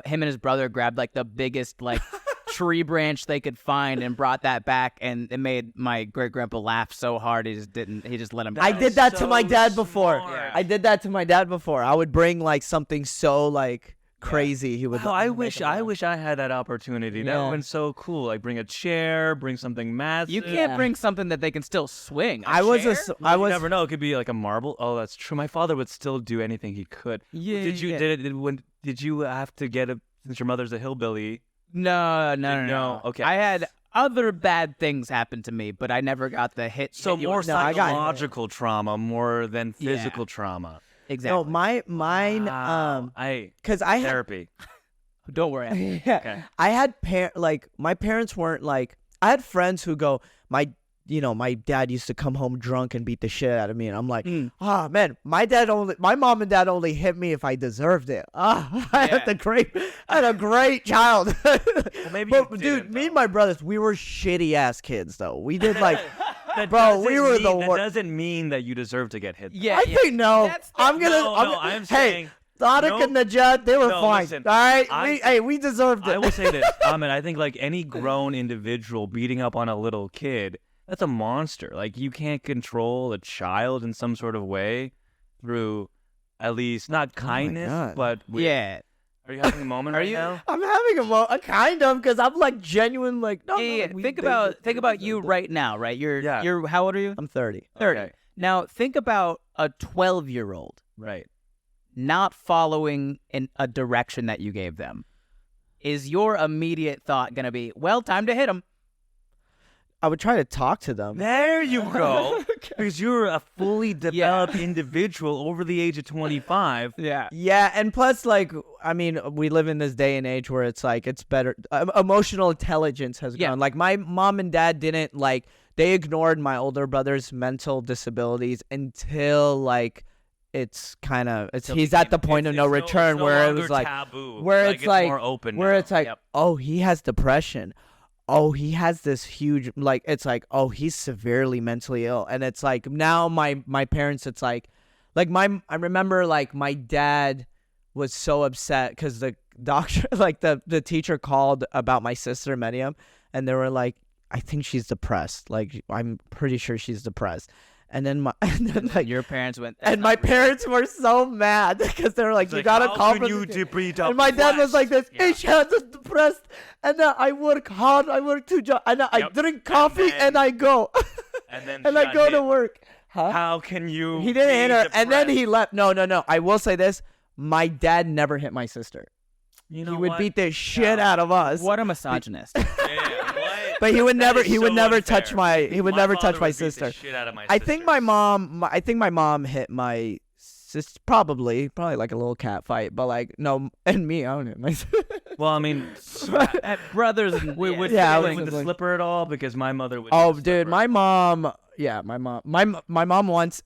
him and his brother grabbed like the biggest like tree branch they could find and brought that back, and it made my great grandpa laugh so hard he just let him. I did that to so my dad before. smart. I did that to my dad before. I would bring like something so like crazy. He would. Wow, I wish I had that opportunity. That Yeah. would have been so cool. Like bring a chair, bring something massive. You can't bring something that they can still swing. I was chair? You never know. It could be like a marble. Oh, that's true. My father would still do anything he could. Yeah. Did you did you have to get a, since your mother's a hillbilly? No. No, okay. I had other bad things happen to me, but I never got the hit. So hit you more with- I got- psychological trauma more than Yeah. physical trauma. exactly. No, mine. Wow. Because I had. Therapy. Don't worry. Yeah. Okay. I had like my parents weren't like. I had friends who go, my dad used to come home drunk and beat the shit out of me, and I'm like, man, my mom and dad only hit me if I deserved it. I had a great child. maybe but you dude, didn't, me and my brothers, we were shitty ass kids though. We did like, That bro, we doesn't were mean- the That worst. doesn't mean that you deserve to get hit. Yeah. I think no. I'm gonna. No, I'm saying. Tariq and Najat, they were No, fine. listen, all right, we deserved it. I will say this, Ahmed. I think like any grown individual beating up on a little kid, that's a monster. Like you can't control a child in some sort of way through, at least not kindness, God. but with, Yeah. Are you having a moment right now? I'm having a kind of, because I'm like genuine, like no. Yeah. we Think did about it. think about you right now, right? You're how old are you? I'm 30. 30. Okay. Now think about a 12-year-old Right. not following in a direction that you gave them. Is your immediate thought going to be, well, time to hit him? I would try to talk to them. There you go. Because you're a fully developed individual over the age of 25. Yeah. Yeah, and plus, like, I mean, we live in this day and age where it's like it's better. Emotional intelligence has Yeah. gone. Like, my mom and dad didn't like. They ignored my older brother's mental disabilities until like it's kind of he's at the point of no return where it was like taboo. where it's like more open where now. it's like Yep. oh, he has depression. Oh, he has this huge like it's like oh, he's severely mentally ill. And it's like now my parents, it's like I remember like my dad was so upset because the doctor like the teacher called about my sister Medium, and they were like, I think she's depressed. Like I'm pretty sure she's depressed. And then like Your parents went. and my parents were so mad because they were like, It's you like, gotta how call can for you the- beat And my dad was like this, Yeah. ich had this depressed, and I work hard, I work 2 jobs, and I Yep. drink coffee, then- and I go, And then and she I got go to hit. work. Huh? How can you? He didn't be hit her, and then he depressed? left. No. I will say this: my dad never hit my sister. You know He would what? beat the shit No. out of us. What a misogynist. Yeah, what? But he would That never. is He would so never unfair. touch my. He would never touch father my would beat the sister. shit out of my I think sister. my mom. I think my mom hit my sister. Probably like a little cat fight. But like no, and me, I don't hit my. Well, I mean, At brothers and we would Yeah, I with was the like- slipper at all because my mother would. Oh, use the dude, slipper. my mom. Yeah, my mom. My mom once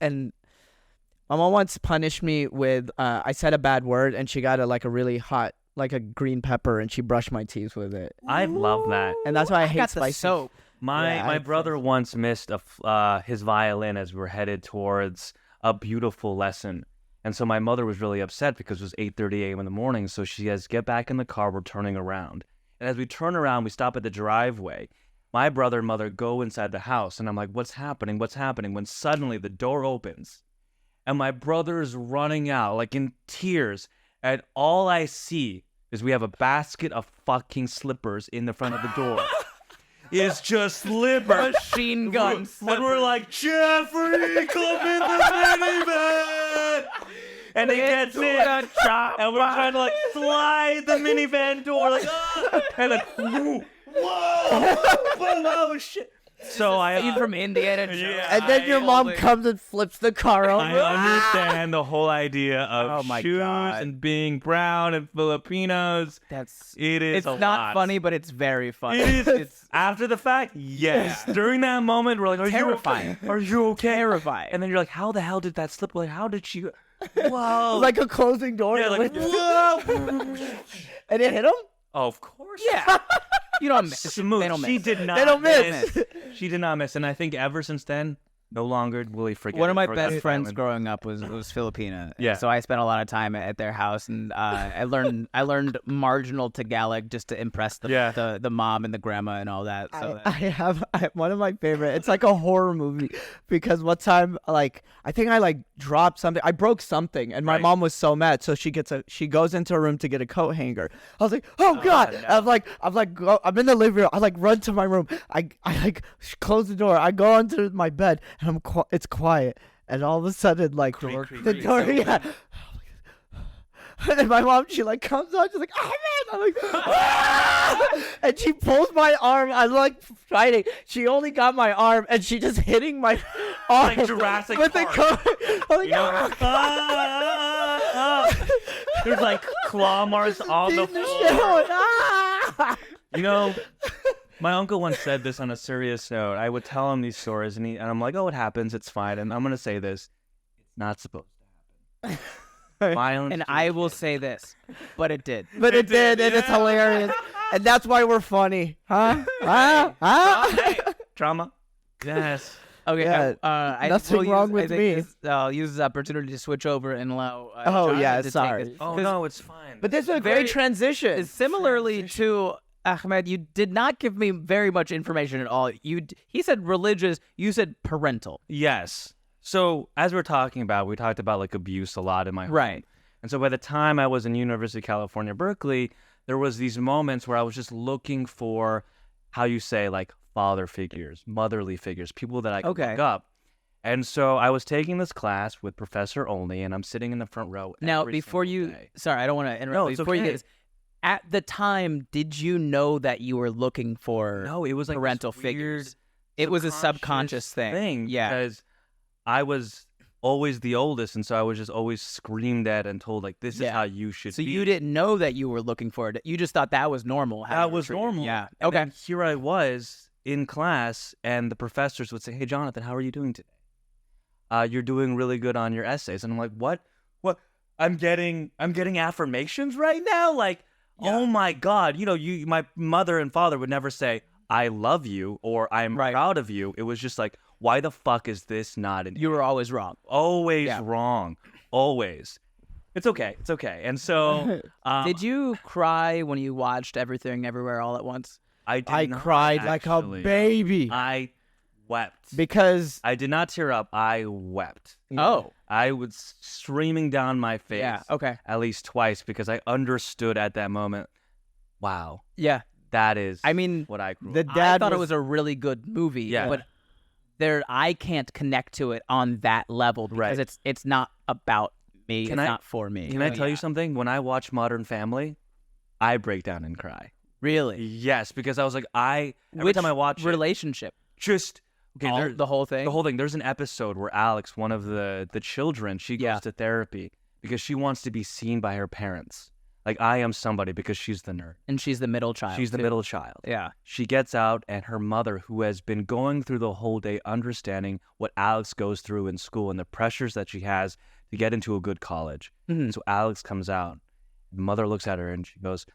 punished me with. I said a bad word, and she got a really hot, like a green pepper, and she brushed my teeth with it. I love that. And that's why I hate got the spicy. soap. My Yeah, my I- brother once missed his violin as we were headed towards a beautiful lesson. And so my mother was really upset because it was 8:30 a.m. in the morning. So she says, get back in the car, we're turning around. And as we turn around, we stop at the driveway. My brother and mother go inside the house. And I'm like, what's happening? What's happening? When suddenly the door opens. And my brother's running out, like in tears. And all I see is we have a basket of fucking slippers in the front of the door. It's just slippers. Machine gun. And we're like, Jeffrey, come in the minivan! And he gets in. And we're trying to like slide the minivan door, like, ah! And then, whoa, oh shit. So Scene from Indiana Jones. And then your mom comes and flips the car over. I understand the whole idea of Oh my shoes God. and being brown and Filipinos. It is It's a not lot. funny, but it's very funny. It is. It's After the fact, yes. During that moment, we're like, are Terrifying. you okay? Are you okay? terrifying. And then you're like, how the hell did that slip? Like, how did she? Whoa. Like a closing door. yeah, like, whoa. And it hit him? Oh, of course. yeah. You don't miss. Smooth. They don't She miss. did not They don't miss. She did not miss. And I think ever since then, no longer will he forget. One of it my for best that friends island. growing up was Filipina. Yeah. So I spent a lot of time at their house, and I learned marginal Tagalog just to impress the mom and the grandma and all that. So I have one of my favorite. It's like a horror movie because one time, like, I think I like dropped something. I broke something, and my Right. mom was so mad. So she goes into a room to get a coat hanger. I was like, oh God! no. I'm in the living room. I like run to my room. I like close the door. I go onto my bed, and it's quiet. And all of a sudden, like the door, yeah. And my mom, she like comes on, she's like, Ahmed! I'm like, "Ah!" And she pulls my arm. I'm like fighting. She only got my arm, and she just hitting my arm Like Jurassic with Park. the car. I'm like, You know? "Ah!" There's like claw marks on the Beating the floor. shit out. Ah! You know, my uncle once said this on a serious note. I would tell him these stories, and I'm like, oh, it happens. It's fine. And I'm going to say this. It's not supposed to happen. Violence. and I will say this, but it did. But it did, and it's hilarious, and that's why we're funny, huh? Trauma. Yes. Okay. Yeah, I nothing will wrong use, with I think me. I'll use this opportunity to switch over and allow. Oh, Jonathan yeah, to take sorry. this. Oh, 'Cause no, it's fine. But this is a Very- great transition. Similarly to Ahmed, you did not give me very much information at all. He said religious. You said parental. Yes. So, as we're talking about, we talked about like abuse a lot in my home. Right. And so by the time I was in University of California, Berkeley, there was these moments where I was just looking for, how you say, like father figures, motherly figures, people that I could Okay. look up. And so I was taking this class with Professor Only, and I'm sitting in the front row. Now, every before single you, day. sorry, I don't want to interrupt. No, you. it's Before you okay. get this, at the time, did you know that you were looking for No, it was like this parental weird figures? It was a subconscious thing. Yeah. Because I was always the oldest, and so I was just always screamed at and told, like, this is Yeah. how you should So be. you didn't know that you were looking for it. You just thought that was normal. how you That were was treated. normal. Yeah. And Okay. then here I was in class, and the professors would say, "Hey, Jonathan, how are you doing today? You're doing really good on your essays." And I'm like, "What? What? I'm getting affirmations right now? Like, oh my God! You know, my mother and father would never say, 'I love you' or 'I'm Right. proud of you.' It was just like, why the fuck is this not an You were always wrong. always Yeah. wrong? Always. It's okay. It's okay." And so, Did you cry when you watched Everything Everywhere All at Once? I did I not cried like a actually. baby I wept. because I did not tear up. I wept. Oh. I was streaming down my face Yeah. Okay. at least twice because I understood at that moment, wow, Yeah. that is I mean, what I grew the up. I dad thought it was a really good movie. Yeah. But I can't connect to it on that level because Right. it's not about me. Can it's I- not for me. Can I So, tell you yeah. something? When I watch Modern Family, I break down and cry. Really? Yes, because I was like, every Which time I watch it, relationship? just okay. All- there- the whole thing? The whole thing. There's an episode where Alex, one of the children, she Yeah. goes to therapy because she wants to be seen by her parents. Like, I am somebody, because she's the nerd. And she's the middle child. She's the too. middle child. Yeah. She gets out, and her mother, who has been going through the whole day understanding what Alex goes through in school and the pressures that she has to get into a good college. Mhm. So Alex comes out. The mother looks at her and she goes,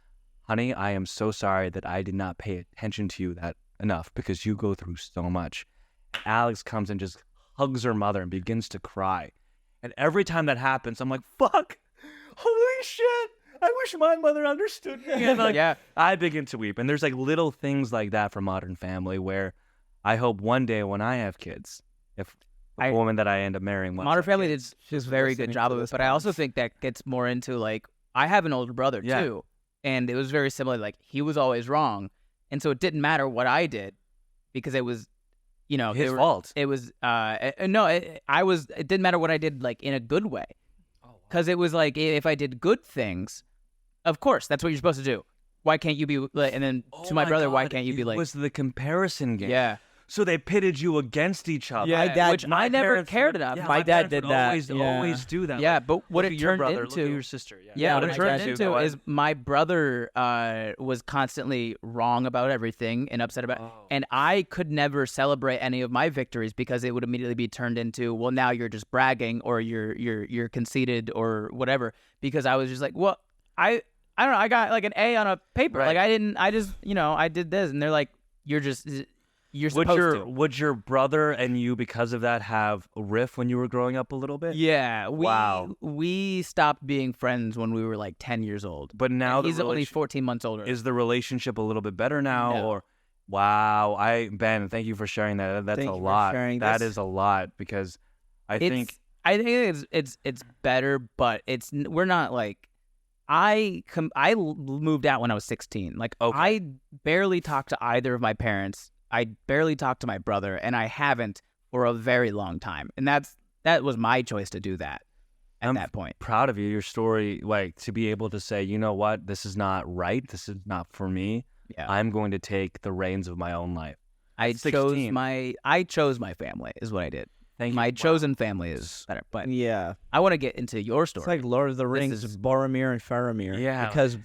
"Honey, I am so sorry that I did not pay attention to you that enough because you go through so much." And Alex comes and just hugs her mother and begins to cry. And every time that happens, I'm like, fuck, holy shit. I wish my mother understood me. And like, Yeah. I begin to weep. And there's like little things like that from Modern Family where I hope one day when I have kids, if the woman that I end up marrying wants Modern to have Family kids, did a she's very good listening job to of it, this but I also podcast. think that gets more into like I have an older brother Yeah. too, and it was very similar. Like he was always wrong, and so it didn't matter what I did because it was, his fault. It was no, it didn't matter what I did like in a good way, because it was like if I did good things, of course that's what you're supposed to do. Why can't you be like? And then to my brother, why God, can't you be it like? was the comparison game. Yeah. So they pitted you against each other. Yeah, My dad- which My I never parents cared would- enough. Yeah, My dad parents did would that. Always, Yeah. always do that. Yeah, Like, but what look it at your turned brother, into, look at your sister. yeah, what what it it turned turned into into go is ahead. my brother was constantly wrong about everything and upset about, Oh. and I could never celebrate any of my victories because it would immediately be turned into, well, now you're just bragging or you're conceited or whatever. Because I was just like, well, I don't know, I got like an A on a paper, Right. like I just I did this, and they're like, you're supposed to. Would your brother and you, because of that, have a riff when you were growing up a little bit? Yeah, Wow. we stopped being friends when we were like 10 years old. But now And he's the only relation- 14 months older. Is the relationship a little bit better now? No. Or wow, Ben, thank you for sharing that. That's Thank a you for lot. sharing That this. is a lot because I think I think it's better, but we're not like I moved out when I was 16. Like Okay. I barely talked to either of my parents. I barely talked to my brother, and I haven't for a very long time. And that was my choice to do that at I'm that point. proud of you, your story, like to be able to say, you know what, this is not right. This is not for me. Yeah. I'm going to take the reins of my own life. I 16. chose my family is what I did. Thank you. My Wow. chosen family is better. But Yeah. I want to get into your story. It's like Lord of the This Rings, is- Boromir and Faramir. Yeah. Because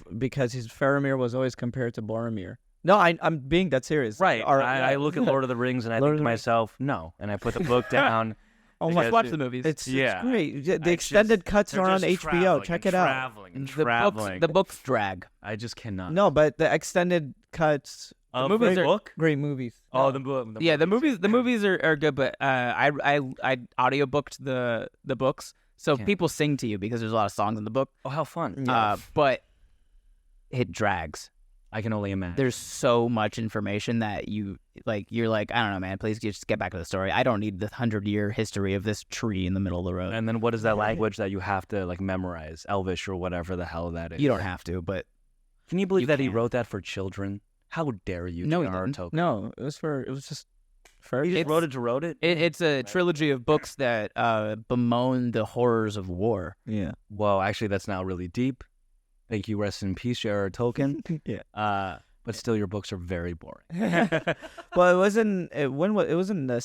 Faramir was always compared to Boromir. No, I'm being that serious. Right. Or- I look at Lord of the Rings and I Lord think of to the myself, no. And I put the book down. Oh Because my! Let's watch the movies. It's Yeah. great. The I extended just- cuts they're are on just HBO. traveling Check and it out. traveling and the traveling. books drag. I just cannot. No, but the extended cuts, Of movies the are- book? great movies. Oh, the book. Yeah, the movies are good, but I audiobooked the books, so Yeah. people sing to you because there's a lot of songs in the book. Oh, how fun. Yeah. But it drags. I can only imagine. There's so much information that you're like, I don't know, man. Please just get back to the story. I don't need the 100-year history of this tree in the middle of the road. And then what is that language that you have to like memorize? Elvish or whatever the hell that is. You don't have to, but Can you believe You that he can. wrote that for children? How dare you? No, he J.R.R. didn't. Tolkien? No, it was just first. He just It's- wrote it to wrote it? it's a trilogy of books that bemoan the horrors of war. Yeah. Whoa, actually, that's now really deep. Thank you. Rest in peace, J.R.R. Tolkien. Yeah. But still, your books are very boring. Well, it wasn't. It was in the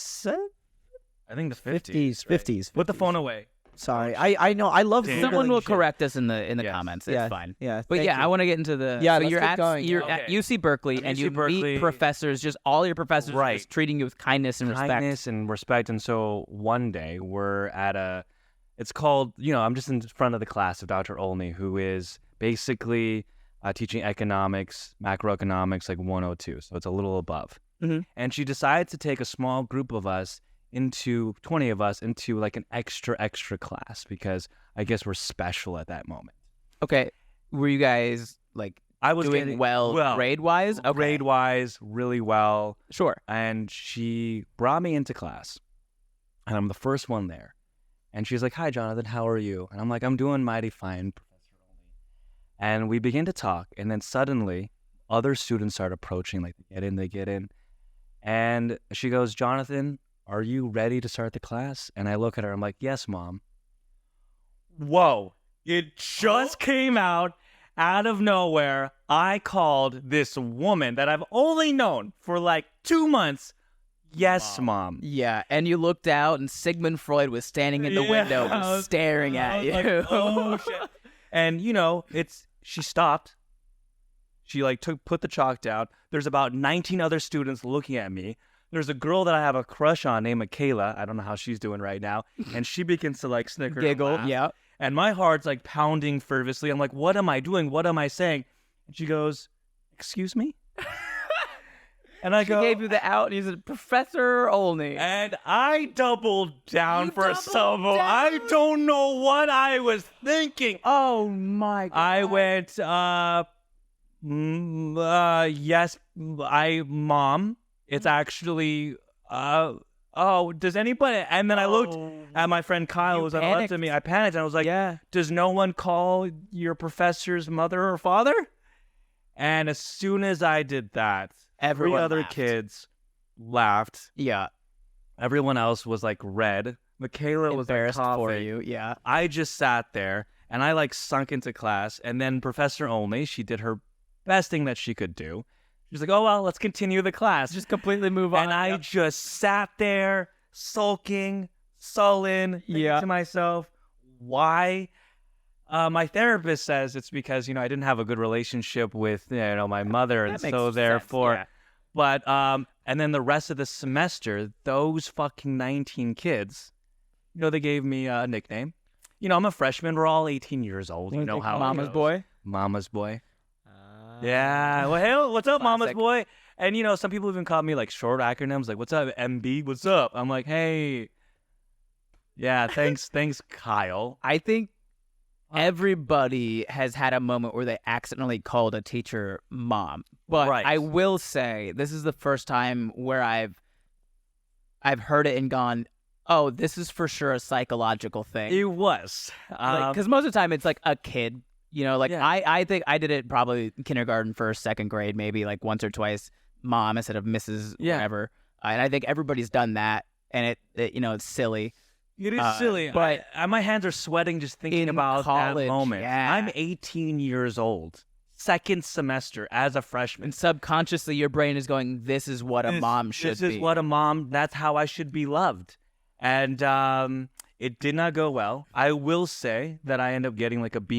I think the 50s. 50s. Put the phone away. Sorry, I know. I love. Damn. Someone Googling will shit. correct us in the Yes. comments. Yeah. It's fine. Yeah, But thank yeah, you. I want to get into the. Yeah, so let's you're keep at going. you're Okay. at UC Berkeley, I'm and UC you Berkeley. meet professors. Just all your professors are Right. just treating you with kindness and respect. Kindness and respect. And so one day we're at it's called, I'm just in front of the class of Dr. Olney, who is basically teaching economics, macroeconomics, like 102. So it's a little above. Mhm. And she decides to take a small group of us 20 of us into like an extra class because I guess we're special at that moment. Okay, were you guys like I was doing getting well grade wise? Okay. grade wise, really well. Sure. And she brought me into class, and I'm the first one there. And she's like, "Hi, Jonathan, how are you?" And I'm like, "I'm doing mighty fine, Professor Olney." And we begin to talk, and then suddenly, other students start approaching, like they get in. And she goes, "Jonathan, are you ready to start the class?" And I look at her, I'm like, "Yes, Mom." Whoa, it just came out of nowhere. I called this woman that I've only known for like 2 months. Yes, Mom. Yeah, and you looked out, and Sigmund Freud was standing in the window, I staring at was you. like, oh shit. And she stopped. She like put the chalk down. There's about 19 other students looking at me. There's a girl that I have a crush on named Michaela. I don't know how she's doing right now. And she begins to like snicker and Giggle. laugh. Yeah. And my heart's like pounding fervently. I'm like, what am I doing? What am I saying? And she goes, "Excuse me?" And I She go, gave you the out, and you said, "Professor Olney." and I doubled down You for a doubled syllable. I down? don't know what I was thinking. Oh my God. I went, yes, Mom. It's actually, does anybody? And then I looked at my friend Kyle, You who was on the left of panicked. me. I panicked, and I was like, Yeah. does no one call your professor's mother or father? And as soon as I did that, Everyone three other laughed. kids laughed. Yeah. Everyone else was like red. Michaela was like Embarrassed for coughing. you. Yeah. I just sat there and I like sunk into class. And then Professor Olney, she did her best thing that she could do. She's like, oh, well, let's continue the class. Just completely move on. And I just sat there sulking, sullen, thinking to myself, why? My therapist says it's because, I didn't have a good relationship with, my mother. And so therefore, sense, but, and then the rest of the semester, those fucking 19 kids, they gave me a nickname. I'm a freshman. We're all 18 years old. You know how Mama's boy? Mama's boy. Yeah. Well, hey, what's up, Mama's boy? And, some people even call me like short acronyms, like, what's up, MB? What's up? I'm like, hey. Yeah, thanks, Kyle. I think everybody has had a moment where they accidentally called a teacher mom. But I will say this is the first time where I've heard it and gone, oh, this is for sure a psychological thing. It was. Because most of the time it's like a kid. I think I did it probably kindergarten, first, second grade, maybe like once or twice, mom instead of Mrs. whatever. And I think everybody's done that, and it's silly. It is silly, but my hands are sweating just thinking about college, that moment. Yeah. I'm 18 years old, second semester as a freshman. And subconsciously, your brain is going, this is what a mom should be. This is what a mom, that's how I should be loved. And it did not go well. I will say that I ended up getting like a B-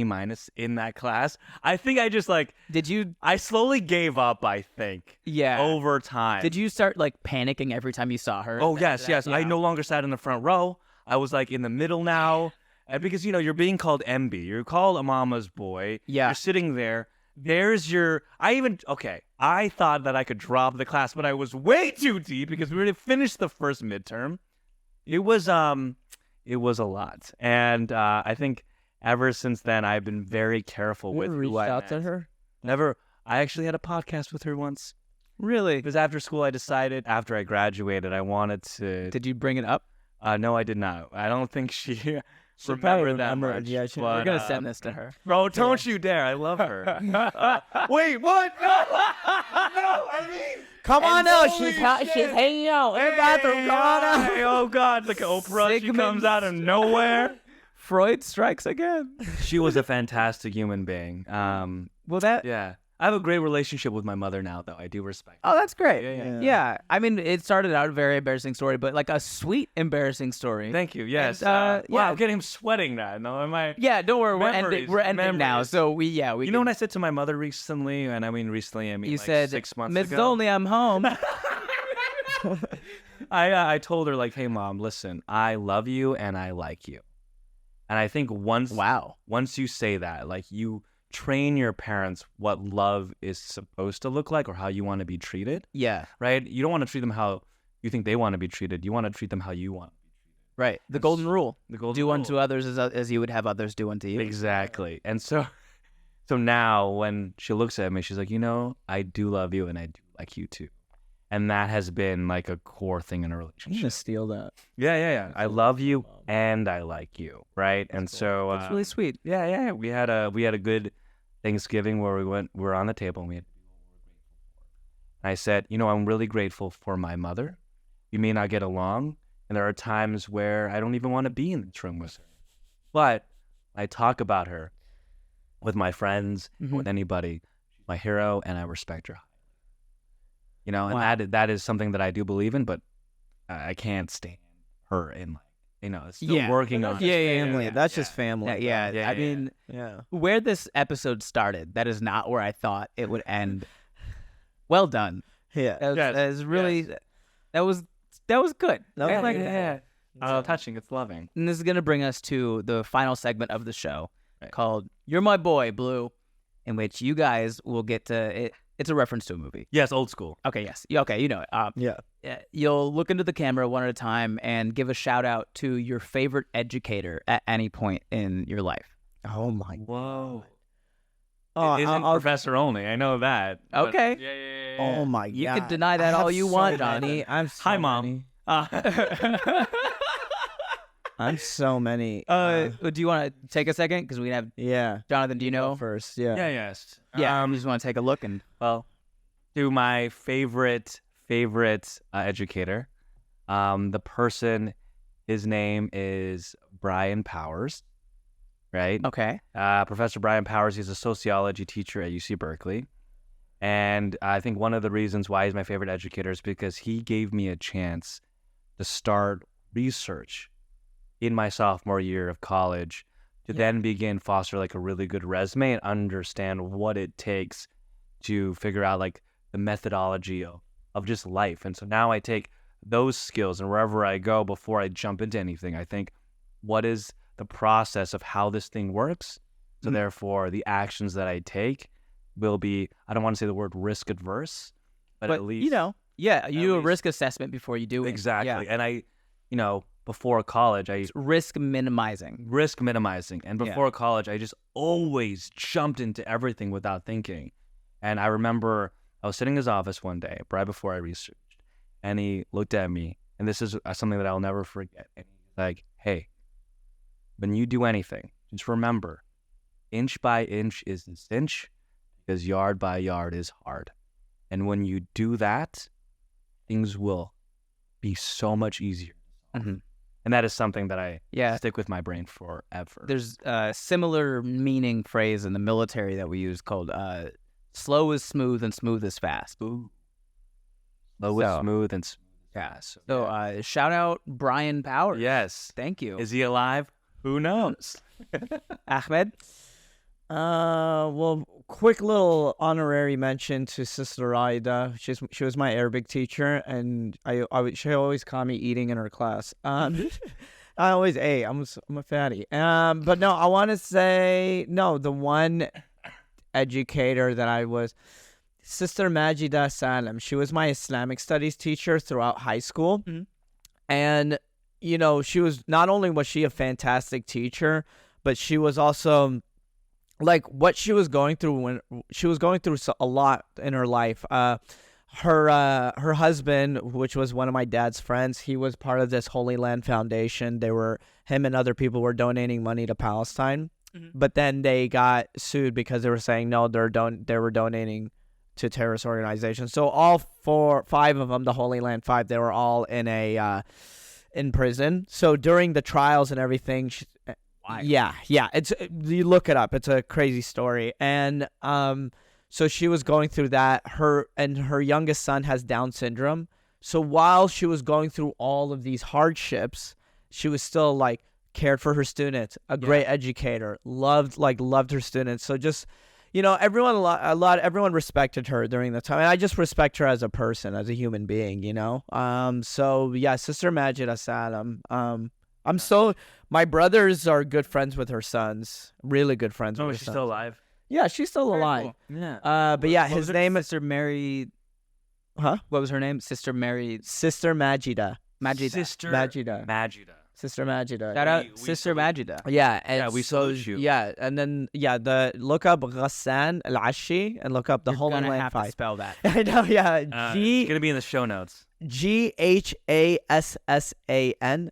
in that class. I think I just I slowly gave up, I think. Yeah. Over time. Did you start like panicking every time you saw her? Oh, yes. Yeah. I no longer sat in the front row. I was like in the middle now. And because, you're being called MB. You're called a mama's boy. Yeah. You're sitting there. There's I thought that I could drop the class, but I was way too deep because we already finished the first midterm. It was a lot. And I think ever since then, I've been very careful with who I reached out to her? Never. I actually had a podcast with her once. Really? Because after school, I decided, after I graduated, I wanted to... Did you bring it up? No, I did not. I don't think she probably remembered that remembered. much. Yeah, We're going to send this to her. Bro, don't you dare. I love her. Wait, what? No, I mean... Come on out. She's hanging out in the bathroom. Come on out. Oh, God. Like Oprah, she comes out of nowhere. Freud strikes again. She was a fantastic human being. Yeah. I have a great relationship with my mother now, though. I do respect her. Oh, that's great. Yeah. I mean, it started out a very embarrassing story, but like a sweet embarrassing story. Thank you. Yes. And, wow, I'm getting sweating now. No, am I? Yeah, don't worry. We're ending now. Memories. So we You know what I said to my mother recently? And I mean recently, I mean you like said, 6 months Mrs. ago. Only, I'm home. I told her like, hey, Mom, listen, I love you and I like you. And I think once you say that, like you train your parents what love is supposed to look like or how you want to be treated. Yeah. Right? You don't want to treat them how you think they want to be treated. You want to treat them how you want to be treated. Right. The golden rule. Do unto others as you would have others do unto you. Exactly. And so now when she looks at me, she's like, I do love you and I do like you too. And that has been like a core thing in a relationship. I'm going to steal that. Yeah. I love you and I like you. Right. And so That's really sweet. Yeah. We had a good Thanksgiving where we're on the table and we had I said, I'm really grateful for my mother. We may not get along, and there are times where I don't even want to be in this room with her. But I talk about her with my friends, with anybody, my hero, and I respect her. And that is something that I do believe in, but I can't stand her in still working on it. Family. That's just family. Yeah. I mean, where this episode started, that is not where I thought it would end. Well done. Yeah. That was really, that was good. Touching. It's loving. And this is going to bring us to the final segment of the show called You're My Boy, Blue, in which you guys will get to it. It's a reference to a movie. Yes, old school. Okay, yes. Okay, you know it. You'll look into the camera one at a time and give a shout out to your favorite educator at any point in your life. Oh my Whoa. God. It isn't Professor Only. I know that. Okay. Yeah. Oh my God. You can deny that all you want, Johnny. Hi, Mom. I'm so many. Do you want to take a second? Because we have Jonathan, do you know? First, Yes. Yeah, you just want to take a look and... Well, to my favorite educator, the person, his name is Brian Powers, right? Okay. Professor Brian Powers, he's a sociology teacher at UC Berkeley. And I think one of the reasons why he's my favorite educator is because he gave me a chance to start research in my sophomore year of college to then begin foster like a really good resume and understand what it takes to figure out like the methodology of just life. And so now I take those skills, and wherever I go, before I jump into anything, I think, what is the process of how this thing works? So therefore, the actions that I take will be, I don't want to say the word risk adverse, but at least, you do a risk assessment before you do it. Exactly. And I, before college, It's risk minimizing. And before college, I just always jumped into everything without thinking. And I remember I was sitting in his office one day, right before I researched, and he looked at me, and this is something that I'll never forget. And he's like, hey, when you do anything, just remember, inch by inch is a cinch, because yard by yard is hard. And when you do that, things will be so much easier. Mm-hmm. And that is something that I stick with my brain forever. There's a similar meaning phrase in the military that we use called slow is smooth and smooth is fast. Ooh. Slow is smooth and smooth is fast. So shout out Brian Powers. Yes. Thank you. Is he alive? Who knows? Ahmed? Well, quick little honorary mention to Sister Aida. She was my Arabic teacher, and she always caught me eating in her class. I always ate. I'm a fatty. But no, I want to say the one educator that I was, Sister Majida Salem. She was my Islamic studies teacher throughout high school, and she was, not only was she a fantastic teacher, but she was also, like, what she was going through when she was going through a lot in her life. Her husband, which was one of my dad's friends, he was part of this Holy Land Foundation. Him and other people were donating money to Palestine, but then they got sued because they were saying no, they were donating to terrorist organizations. So all 5 of them, the Holy Land 5, they were all in prison. So during the trials and everything, it's, you look it up. It's a crazy story. And so she was going through that. Her youngest son has Down syndrome. So while she was going through all of these hardships, she was still like cared for her students, a great educator, loved her students. So just, everyone respected her during the time. And I just respect her as a person, as a human being, So yeah, Sister Majida Salam. My brothers are good friends with her sons, really good friends with her is she sons. still alive? Yeah, she's still alive. Cool. Yeah. But yeah, his name is Sister Mary. Huh? What was her name? Sister Mary. Sister Majida. Sister Majida. Sister Majida. Shout out Sister Majida. Yeah, and we salute you. Yeah, and then look up Ghassan Al-Ashi and look up the Holy You're gonna Land have 5. to spell that. I know, yeah. It's gonna be in the show notes. Ghassan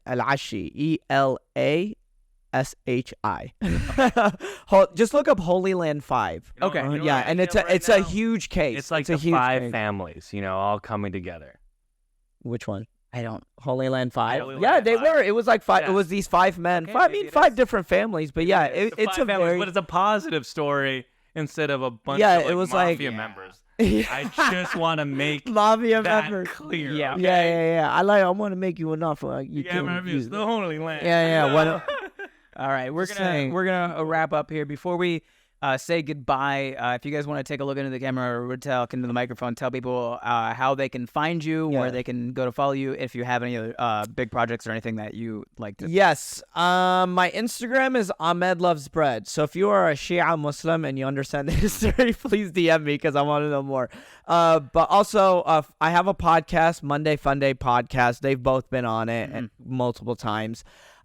Al-Ashi, ELASHI. Just look up Holy Land 5. Okay. And it's a huge case. It's like a the huge 5 case. families, all coming together. Which one? I don't. Holy Land 5. Holy Yeah, Land they 5. were. It was like 5. Yeah. It was these 5 men. Okay, Five maybe it 5 is. different families. But yeah, it's a very. But it's a positive story instead of a bunch Yeah, of it was like- mafia members. Yeah. I just want to make Mafia that members. clear. Yeah. okay? Yeah. I want to make you an offer. Like you Yeah, can man, use it's the Holy Land. Yeah. What? All right, we're Just gonna saying. wrap up here before we say goodbye. If you guys want to take a look into the camera or talk into the microphone, tell people how they can find you, where they can go to follow you, if you have any other big projects or anything that you like to. Yes. My Instagram is Ahmed Loves Bread. So if you are a Shia Muslim and you understand the history, please DM me because I want to know more. But also, I have a podcast, Monday Fun Day podcast. They've both been on it and multiple times.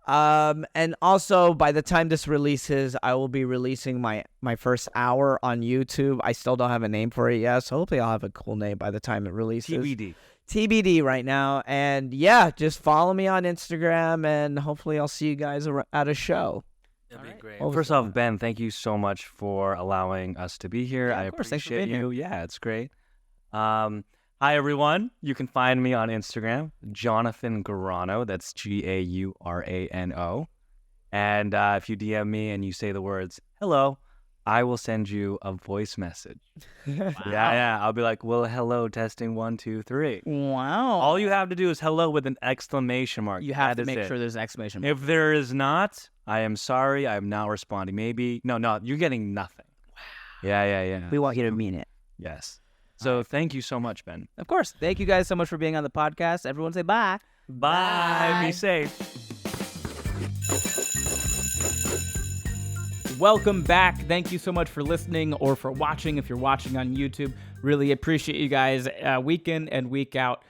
And also, by the time this releases, I will be releasing my first hour on YouTube. I still don't have a name for it yet, so hopefully I'll have a cool name by the time it releases. TBD right now. And yeah, just follow me on Instagram, and hopefully I'll see you guys at a show. That'd be great. Well, First off, Ben, thank you so much for allowing us to be here. Yeah, I of course. Thanks for appreciate being you. Yeah, it's great. Hi, everyone. You can find me on Instagram, Jonathan Gurano. That's Gaurano. And if you DM me and you say the words, hello, I will send you a voice message. Yeah. I'll be like, well, hello, testing 1, 2, 3. Wow. All you have to do is hello with an exclamation mark. You have That to is make it. sure there's an exclamation mark. If there is not, I am sorry. I am not responding. Maybe. No, you're getting nothing. Wow. Yeah. We want you to mean it. Yes. So thank you so much, Ben. Of course. Thank you guys so much for being on the podcast. Everyone say bye. Bye. Be safe. Welcome back. Thank you so much for listening or for watching if you're watching on YouTube. Really appreciate you guys week in and week out.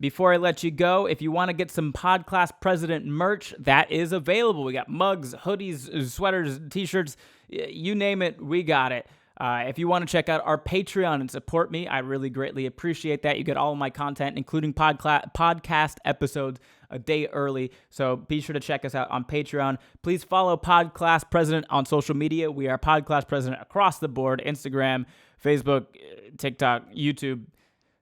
Before I let you go, if you want to get some PodClass President merch, that is available. We got mugs, hoodies, sweaters, t-shirts, you name it, we got it. If you want to check out our Patreon and support me, I really greatly appreciate that. You get all of my content, including podcast episodes, a day early. So be sure to check us out on Patreon. Please follow PodClass President on social media. We are PodClass President across the board: Instagram, Facebook, TikTok, YouTube,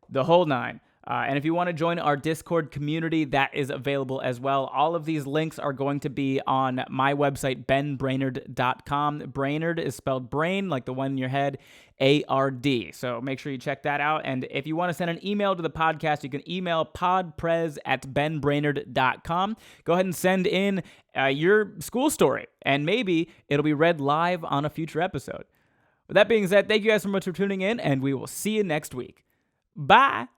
the whole nine. And if you want to join our Discord community, that is available as well. All of these links are going to be on my website, benbrainard.com. Brainard is spelled brain, like the one in your head, A-R-D. So make sure you check that out. And if you want to send an email to the podcast, you can email podprez@benbrainard.com. Go ahead and send in your school story, and maybe it'll be read live on a future episode. With that being said, thank you guys so much for tuning in, and we will see you next week. Bye!